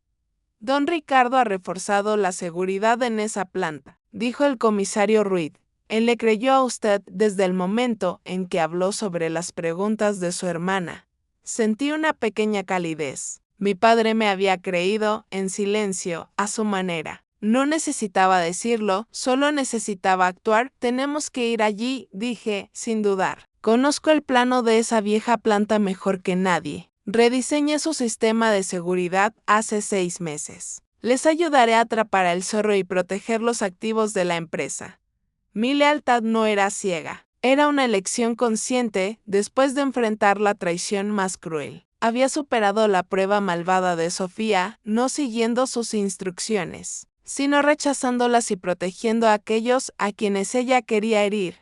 Don Ricardo ha reforzado la seguridad en esa planta, dijo el comisario Ruiz. Él le creyó a usted desde el momento en que habló sobre las preguntas de su hermana. Sentí una pequeña calidez. Mi padre me había creído, en silencio, a su manera. No necesitaba decirlo, solo necesitaba actuar. Tenemos que ir allí, dije, sin dudar. Conozco el plano de esa vieja planta mejor que nadie. Rediseñé su sistema de seguridad hace 6 meses. Les ayudaré a atrapar al zorro y proteger los activos de la empresa. Mi lealtad no era ciega. Era una elección consciente después de enfrentar la traición más cruel. Había superado la prueba malvada de Sofía, no siguiendo sus instrucciones, sino rechazándolas y protegiendo a aquellos a quienes ella quería herir.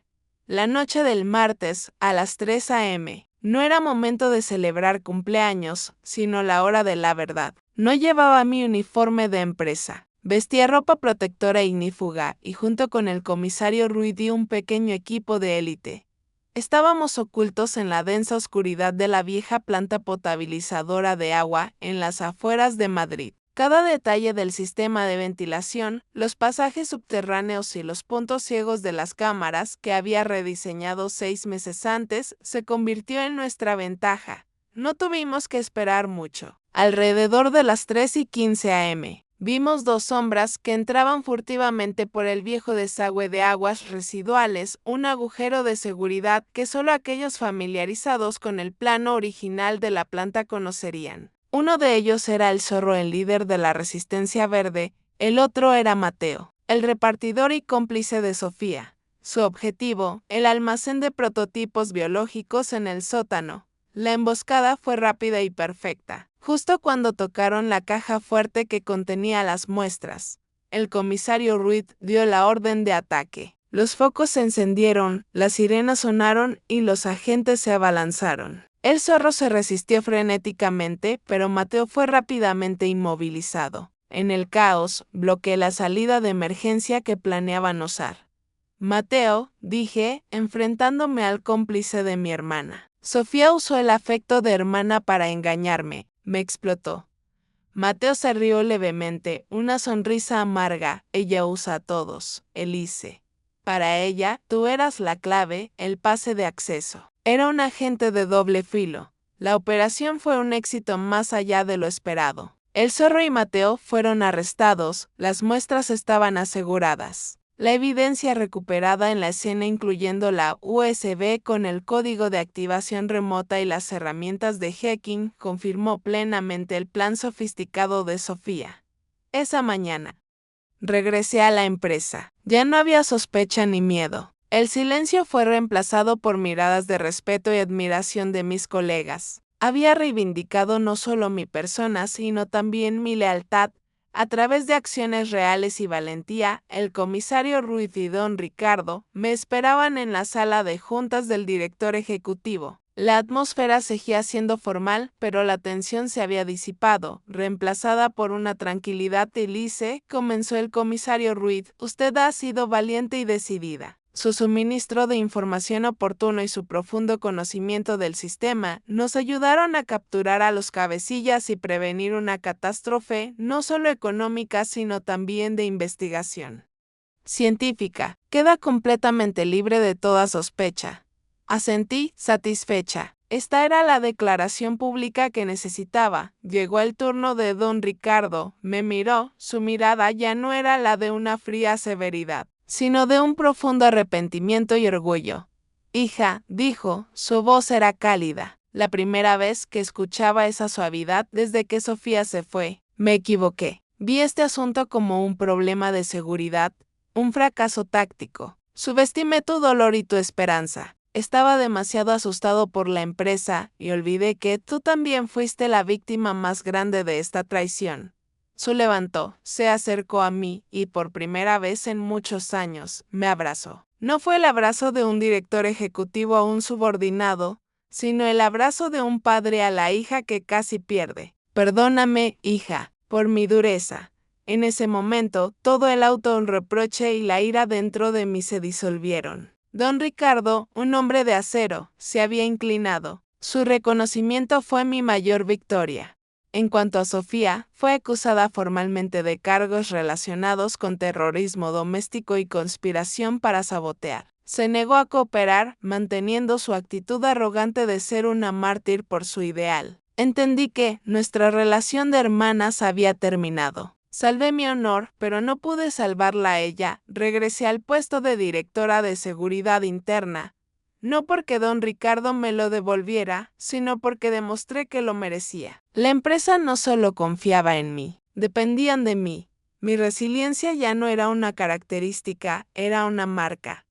La noche del martes, a las 3 a.m., no era momento de celebrar cumpleaños, sino la hora de la verdad. No llevaba mi uniforme de empresa. Vestía ropa protectora ignífuga y junto con el comisario Ruiz y un pequeño equipo de élite. Estábamos ocultos en la densa oscuridad de la vieja planta potabilizadora de agua en las afueras de Madrid. Cada detalle del sistema de ventilación, los pasajes subterráneos y los puntos ciegos de las cámaras que había rediseñado 6 meses antes se convirtió en nuestra ventaja. No tuvimos que esperar mucho. Alrededor de las 3:15 a.m., vimos 2 sombras que entraban furtivamente por el viejo desagüe de aguas residuales, un agujero de seguridad que solo aquellos familiarizados con el plano original de la planta conocerían. Uno de ellos era el zorro, el líder de la Resistencia Verde, el otro era Mateo, el repartidor y cómplice de Sofía. Su objetivo, el almacén de prototipos biológicos en el sótano. La emboscada fue rápida y perfecta. Justo cuando tocaron la caja fuerte que contenía las muestras, el comisario Ruiz dio la orden de ataque. Los focos se encendieron, las sirenas sonaron y los agentes se abalanzaron. El zorro se resistió frenéticamente, pero Mateo fue rápidamente inmovilizado. En el caos, bloqueé la salida de emergencia que planeaban usar. Mateo, dije, enfrentándome al cómplice de mi hermana. Sofía usó el afecto de hermana para engañarme, me explotó. Mateo se rió levemente, una sonrisa amarga. Ella usa a todos, Elise. Para ella, tú eras la clave, el pase de acceso. Era un agente de doble filo. La operación fue un éxito más allá de lo esperado. El zorro y Mateo fueron arrestados, las muestras estaban aseguradas. La evidencia recuperada en la escena, incluyendo la USB con el código de activación remota y las herramientas de hacking, confirmó plenamente el plan sofisticado de Sofía. Esa mañana, regresé a la empresa. Ya no había sospecha ni miedo. El silencio fue reemplazado por miradas de respeto y admiración de mis colegas. Había reivindicado no solo mi persona, sino también mi lealtad. A través de acciones reales y valentía, el comisario Ruiz y don Ricardo me esperaban en la sala de juntas del director ejecutivo. La atmósfera seguía siendo formal, pero la tensión se había disipado, reemplazada por una tranquilidad. Elise, comenzó el comisario Ruiz, usted ha sido valiente y decidida. Su suministro de información oportuno y su profundo conocimiento del sistema nos ayudaron a capturar a los cabecillas y prevenir una catástrofe no solo económica sino también de investigación. científica, queda completamente libre de toda sospecha. Asentí, satisfecha. Esta era la declaración pública que necesitaba. Llegó el turno de don Ricardo, me miró, su mirada ya no era la de una fría severidad, sino de un profundo arrepentimiento y orgullo. Hija, dijo, su voz era cálida, la primera vez que escuchaba esa suavidad desde que Sofía se fue. Me equivoqué. Vi este asunto como un problema de seguridad, un fracaso táctico. Subestimé tu dolor y tu esperanza. Estaba demasiado asustado por la empresa y olvidé que tú también fuiste la víctima más grande de esta traición. Se levantó, se acercó a mí y por primera vez en muchos años me abrazó. No fue el abrazo de un director ejecutivo a un subordinado, sino el abrazo de un padre a la hija que casi pierde. Perdóname, hija, por mi dureza. En ese momento, todo el autorreproche y la ira dentro de mí se disolvieron. Don Ricardo, un hombre de acero, se había inclinado. Su reconocimiento fue mi mayor victoria. En cuanto a Sofía, fue acusada formalmente de cargos relacionados con terrorismo doméstico y conspiración para sabotear. Se negó a cooperar, manteniendo su actitud arrogante de ser una mártir por su ideal. Entendí que nuestra relación de hermanas había terminado. Salvé mi honor, pero no pude salvarla a ella. Regresé al puesto de directora de seguridad interna, no porque don Ricardo me lo devolviera, sino porque demostré que lo merecía. La empresa no solo confiaba en mí, dependían de mí. Mi resiliencia ya no era una característica, era una marca.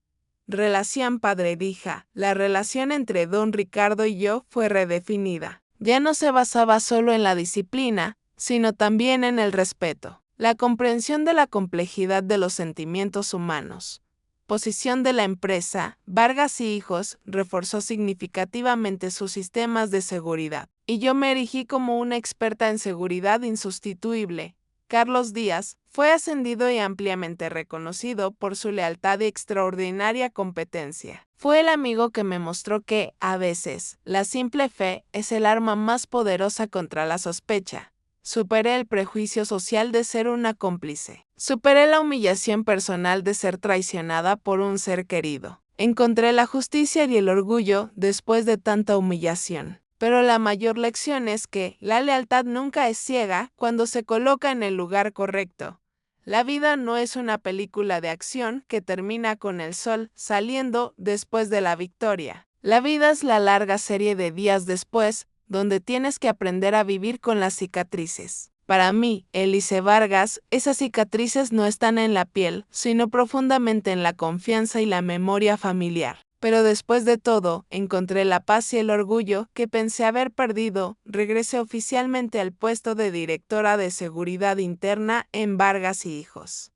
Relación padre-hija. La relación entre don Ricardo y yo fue redefinida. Ya no se basaba solo en la disciplina, sino también en el respeto, la comprensión de la complejidad de los sentimientos humanos. Posición de la empresa, Vargas y Hijos reforzó significativamente sus sistemas de seguridad, y yo me erigí como una experta en seguridad insustituible. Carlos Díaz fue ascendido y ampliamente reconocido por su lealtad y extraordinaria competencia. Fue el amigo que me mostró que, a veces, la simple fe es el arma más poderosa contra la sospecha. Superé el prejuicio social de ser una cómplice. Superé la humillación personal de ser traicionada por un ser querido. Encontré la justicia y el orgullo después de tanta humillación. Pero la mayor lección es que la lealtad nunca es ciega cuando se coloca en el lugar correcto. La vida no es una película de acción que termina con el sol saliendo después de la victoria. La vida es la larga serie de días después, donde tienes que aprender a vivir con las cicatrices. Para mí, Elise Vargas, esas cicatrices no están en la piel, sino profundamente en la confianza y la memoria familiar. Pero después de todo, encontré la paz y el orgullo que pensé haber perdido. Regresé oficialmente al puesto de directora de seguridad interna en Vargas y Hijos.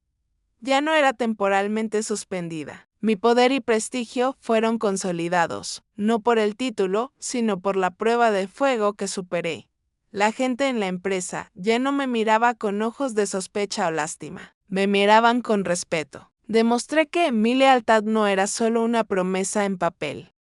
Ya no era temporalmente suspendida. Mi poder y prestigio fueron consolidados, no por el título, sino por la prueba de fuego que superé. La gente en la empresa ya no me miraba con ojos de sospecha o lástima, me miraban con respeto. Demostré que mi lealtad no era solo una promesa en papel,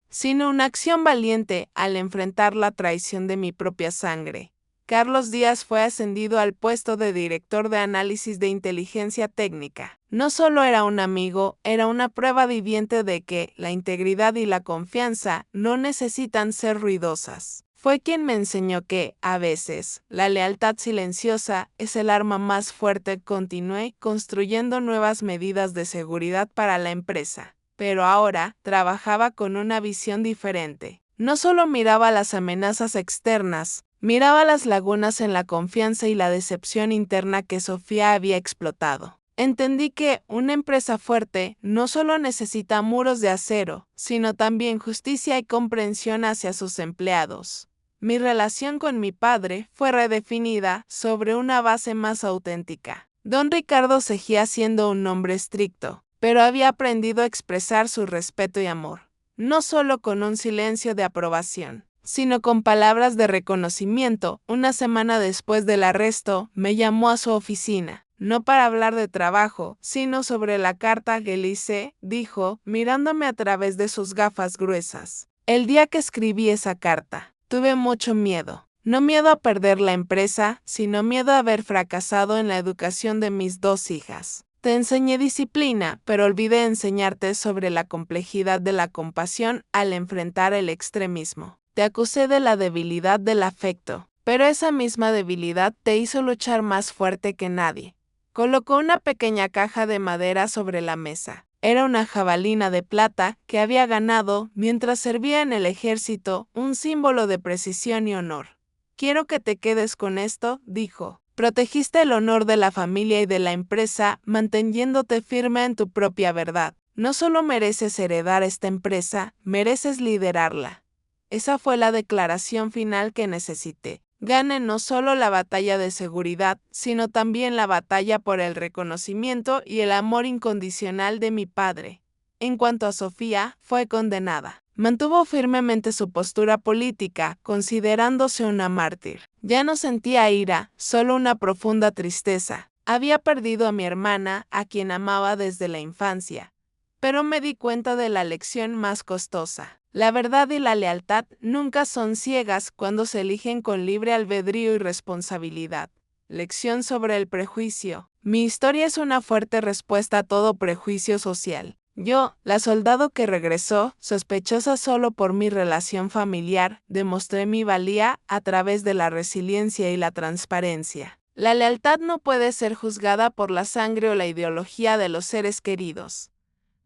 sino una acción valiente al enfrentar la traición de mi propia sangre. Carlos Díaz fue ascendido al puesto de director de análisis de inteligencia técnica. No solo era un amigo, era una prueba viviente de que la integridad y la confianza no necesitan ser ruidosas. Fue quien me enseñó que, a veces, la lealtad silenciosa es el arma más fuerte. Continué construyendo nuevas medidas de seguridad para la empresa, pero ahora trabajaba con una visión diferente. No solo miraba las amenazas externas, miraba las lagunas en la confianza y la decepción interna que Sofía había explotado. Entendí que una empresa fuerte no solo necesita muros de acero, sino también justicia y comprensión hacia sus empleados. Mi relación con mi padre fue redefinida sobre una base más auténtica. Don Ricardo seguía siendo un hombre estricto, pero había aprendido a expresar su respeto y amor, no solo con un silencio de aprobación, sino con palabras de reconocimiento. Una semana después del arresto, me llamó a su oficina, no para hablar de trabajo, sino sobre la carta que le hice, dijo, mirándome a través de sus gafas gruesas. El día que escribí esa carta, tuve mucho miedo. No miedo a perder la empresa, sino miedo a haber fracasado en la educación de mis 2 hijas. Te enseñé disciplina, pero olvidé enseñarte sobre la complejidad de la compasión al enfrentar el extremismo. Te acusé de la debilidad del afecto, pero esa misma debilidad te hizo luchar más fuerte que nadie. Colocó una pequeña caja de madera sobre la mesa. Era una jabalina de plata que había ganado mientras servía en el ejército, un símbolo de precisión y honor. Quiero que te quedes con esto, dijo. Protegiste el honor de la familia y de la empresa, manteniéndote firme en tu propia verdad. No solo mereces heredar esta empresa, mereces liderarla. Esa fue la declaración final que necesité. Gane no solo la batalla de seguridad, sino también la batalla por el reconocimiento y el amor incondicional de mi padre. En cuanto a Sofía, fue condenada. Mantuvo firmemente su postura política, considerándose una mártir. Ya no sentía ira, solo una profunda tristeza. Había perdido a mi hermana, a quien amaba desde la infancia. Pero me di cuenta de la lección más costosa. La verdad y la lealtad nunca son ciegas cuando se eligen con libre albedrío y responsabilidad. Lección sobre el prejuicio. Mi historia es una fuerte respuesta a todo prejuicio social. Yo, la soldado que regresó, sospechosa solo por mi relación familiar, demostré mi valía a través de la resiliencia y la transparencia. La lealtad no puede ser juzgada por la sangre o la ideología de los seres queridos.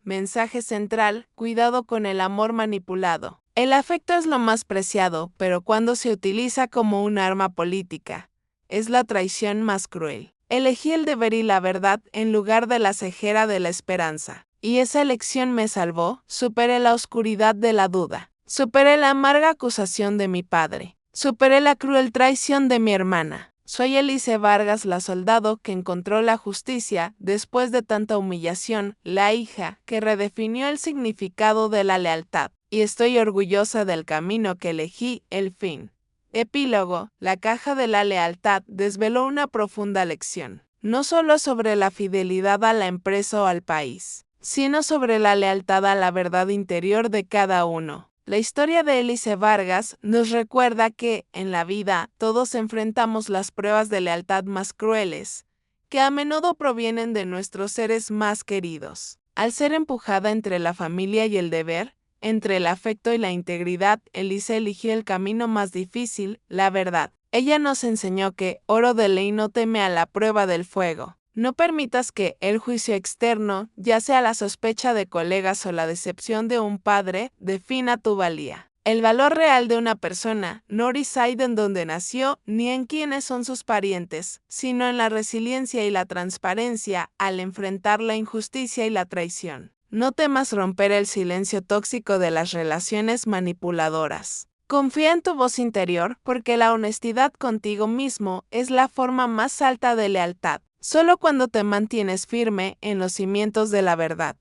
Mensaje central: cuidado con el amor manipulado. El afecto es lo más preciado, pero cuando se utiliza como un arma política, es la traición más cruel. Elegí el deber y la verdad en lugar de la cejera de la esperanza. Y esa elección me salvó. Superé la oscuridad de la duda. Superé la amarga acusación de mi padre. Superé la cruel traición de mi hermana. Soy Elise Vargas, la soldado que encontró la justicia después de tanta humillación, la hija que redefinió el significado de la lealtad. Y estoy orgullosa del camino que elegí, el fin. Epílogo: la caja de la lealtad desveló una profunda lección. No solo sobre la fidelidad a la empresa o al país, sino sobre la lealtad a la verdad interior de cada uno. La historia de Elise Vargas nos recuerda que, en la vida, todos enfrentamos las pruebas de lealtad más crueles, que a menudo provienen de nuestros seres más queridos. Al ser empujada entre la familia y el deber, entre el afecto y la integridad, Elise eligió el camino más difícil, la verdad. Ella nos enseñó que, oro de ley, no teme a la prueba del fuego. No permitas que el juicio externo, ya sea la sospecha de colegas o la decepción de un padre, defina tu valía. El valor real de una persona no reside en donde nació ni en quiénes son sus parientes, sino en la resiliencia y la transparencia al enfrentar la injusticia y la traición. No temas romper el silencio tóxico de las relaciones manipuladoras. Confía en tu voz interior, porque la honestidad contigo mismo es la forma más alta de lealtad. Solo cuando te mantienes firme en los cimientos de la verdad,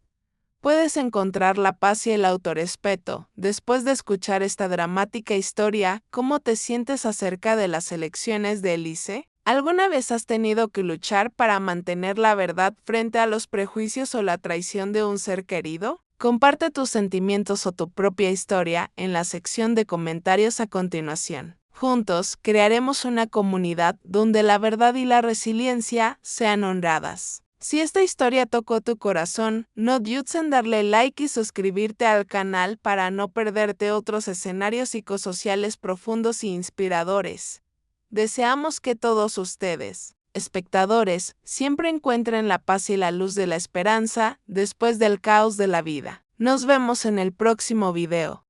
puedes encontrar la paz y el autorrespeto. Después de escuchar esta dramática historia, ¿cómo te sientes acerca de las elecciones de Elise? ¿Alguna vez has tenido que luchar para mantener la verdad frente a los prejuicios o la traición de un ser querido? Comparte tus sentimientos o tu propia historia en la sección de comentarios a continuación. Juntos, crearemos una comunidad donde la verdad y la resiliencia sean honradas. Si esta historia tocó tu corazón, no dudes en darle like y suscribirte al canal para no perderte otros escenarios psicosociales profundos e inspiradores. Deseamos que todos ustedes, espectadores, siempre encuentren la paz y la luz de la esperanza después del caos de la vida. Nos vemos en el próximo video.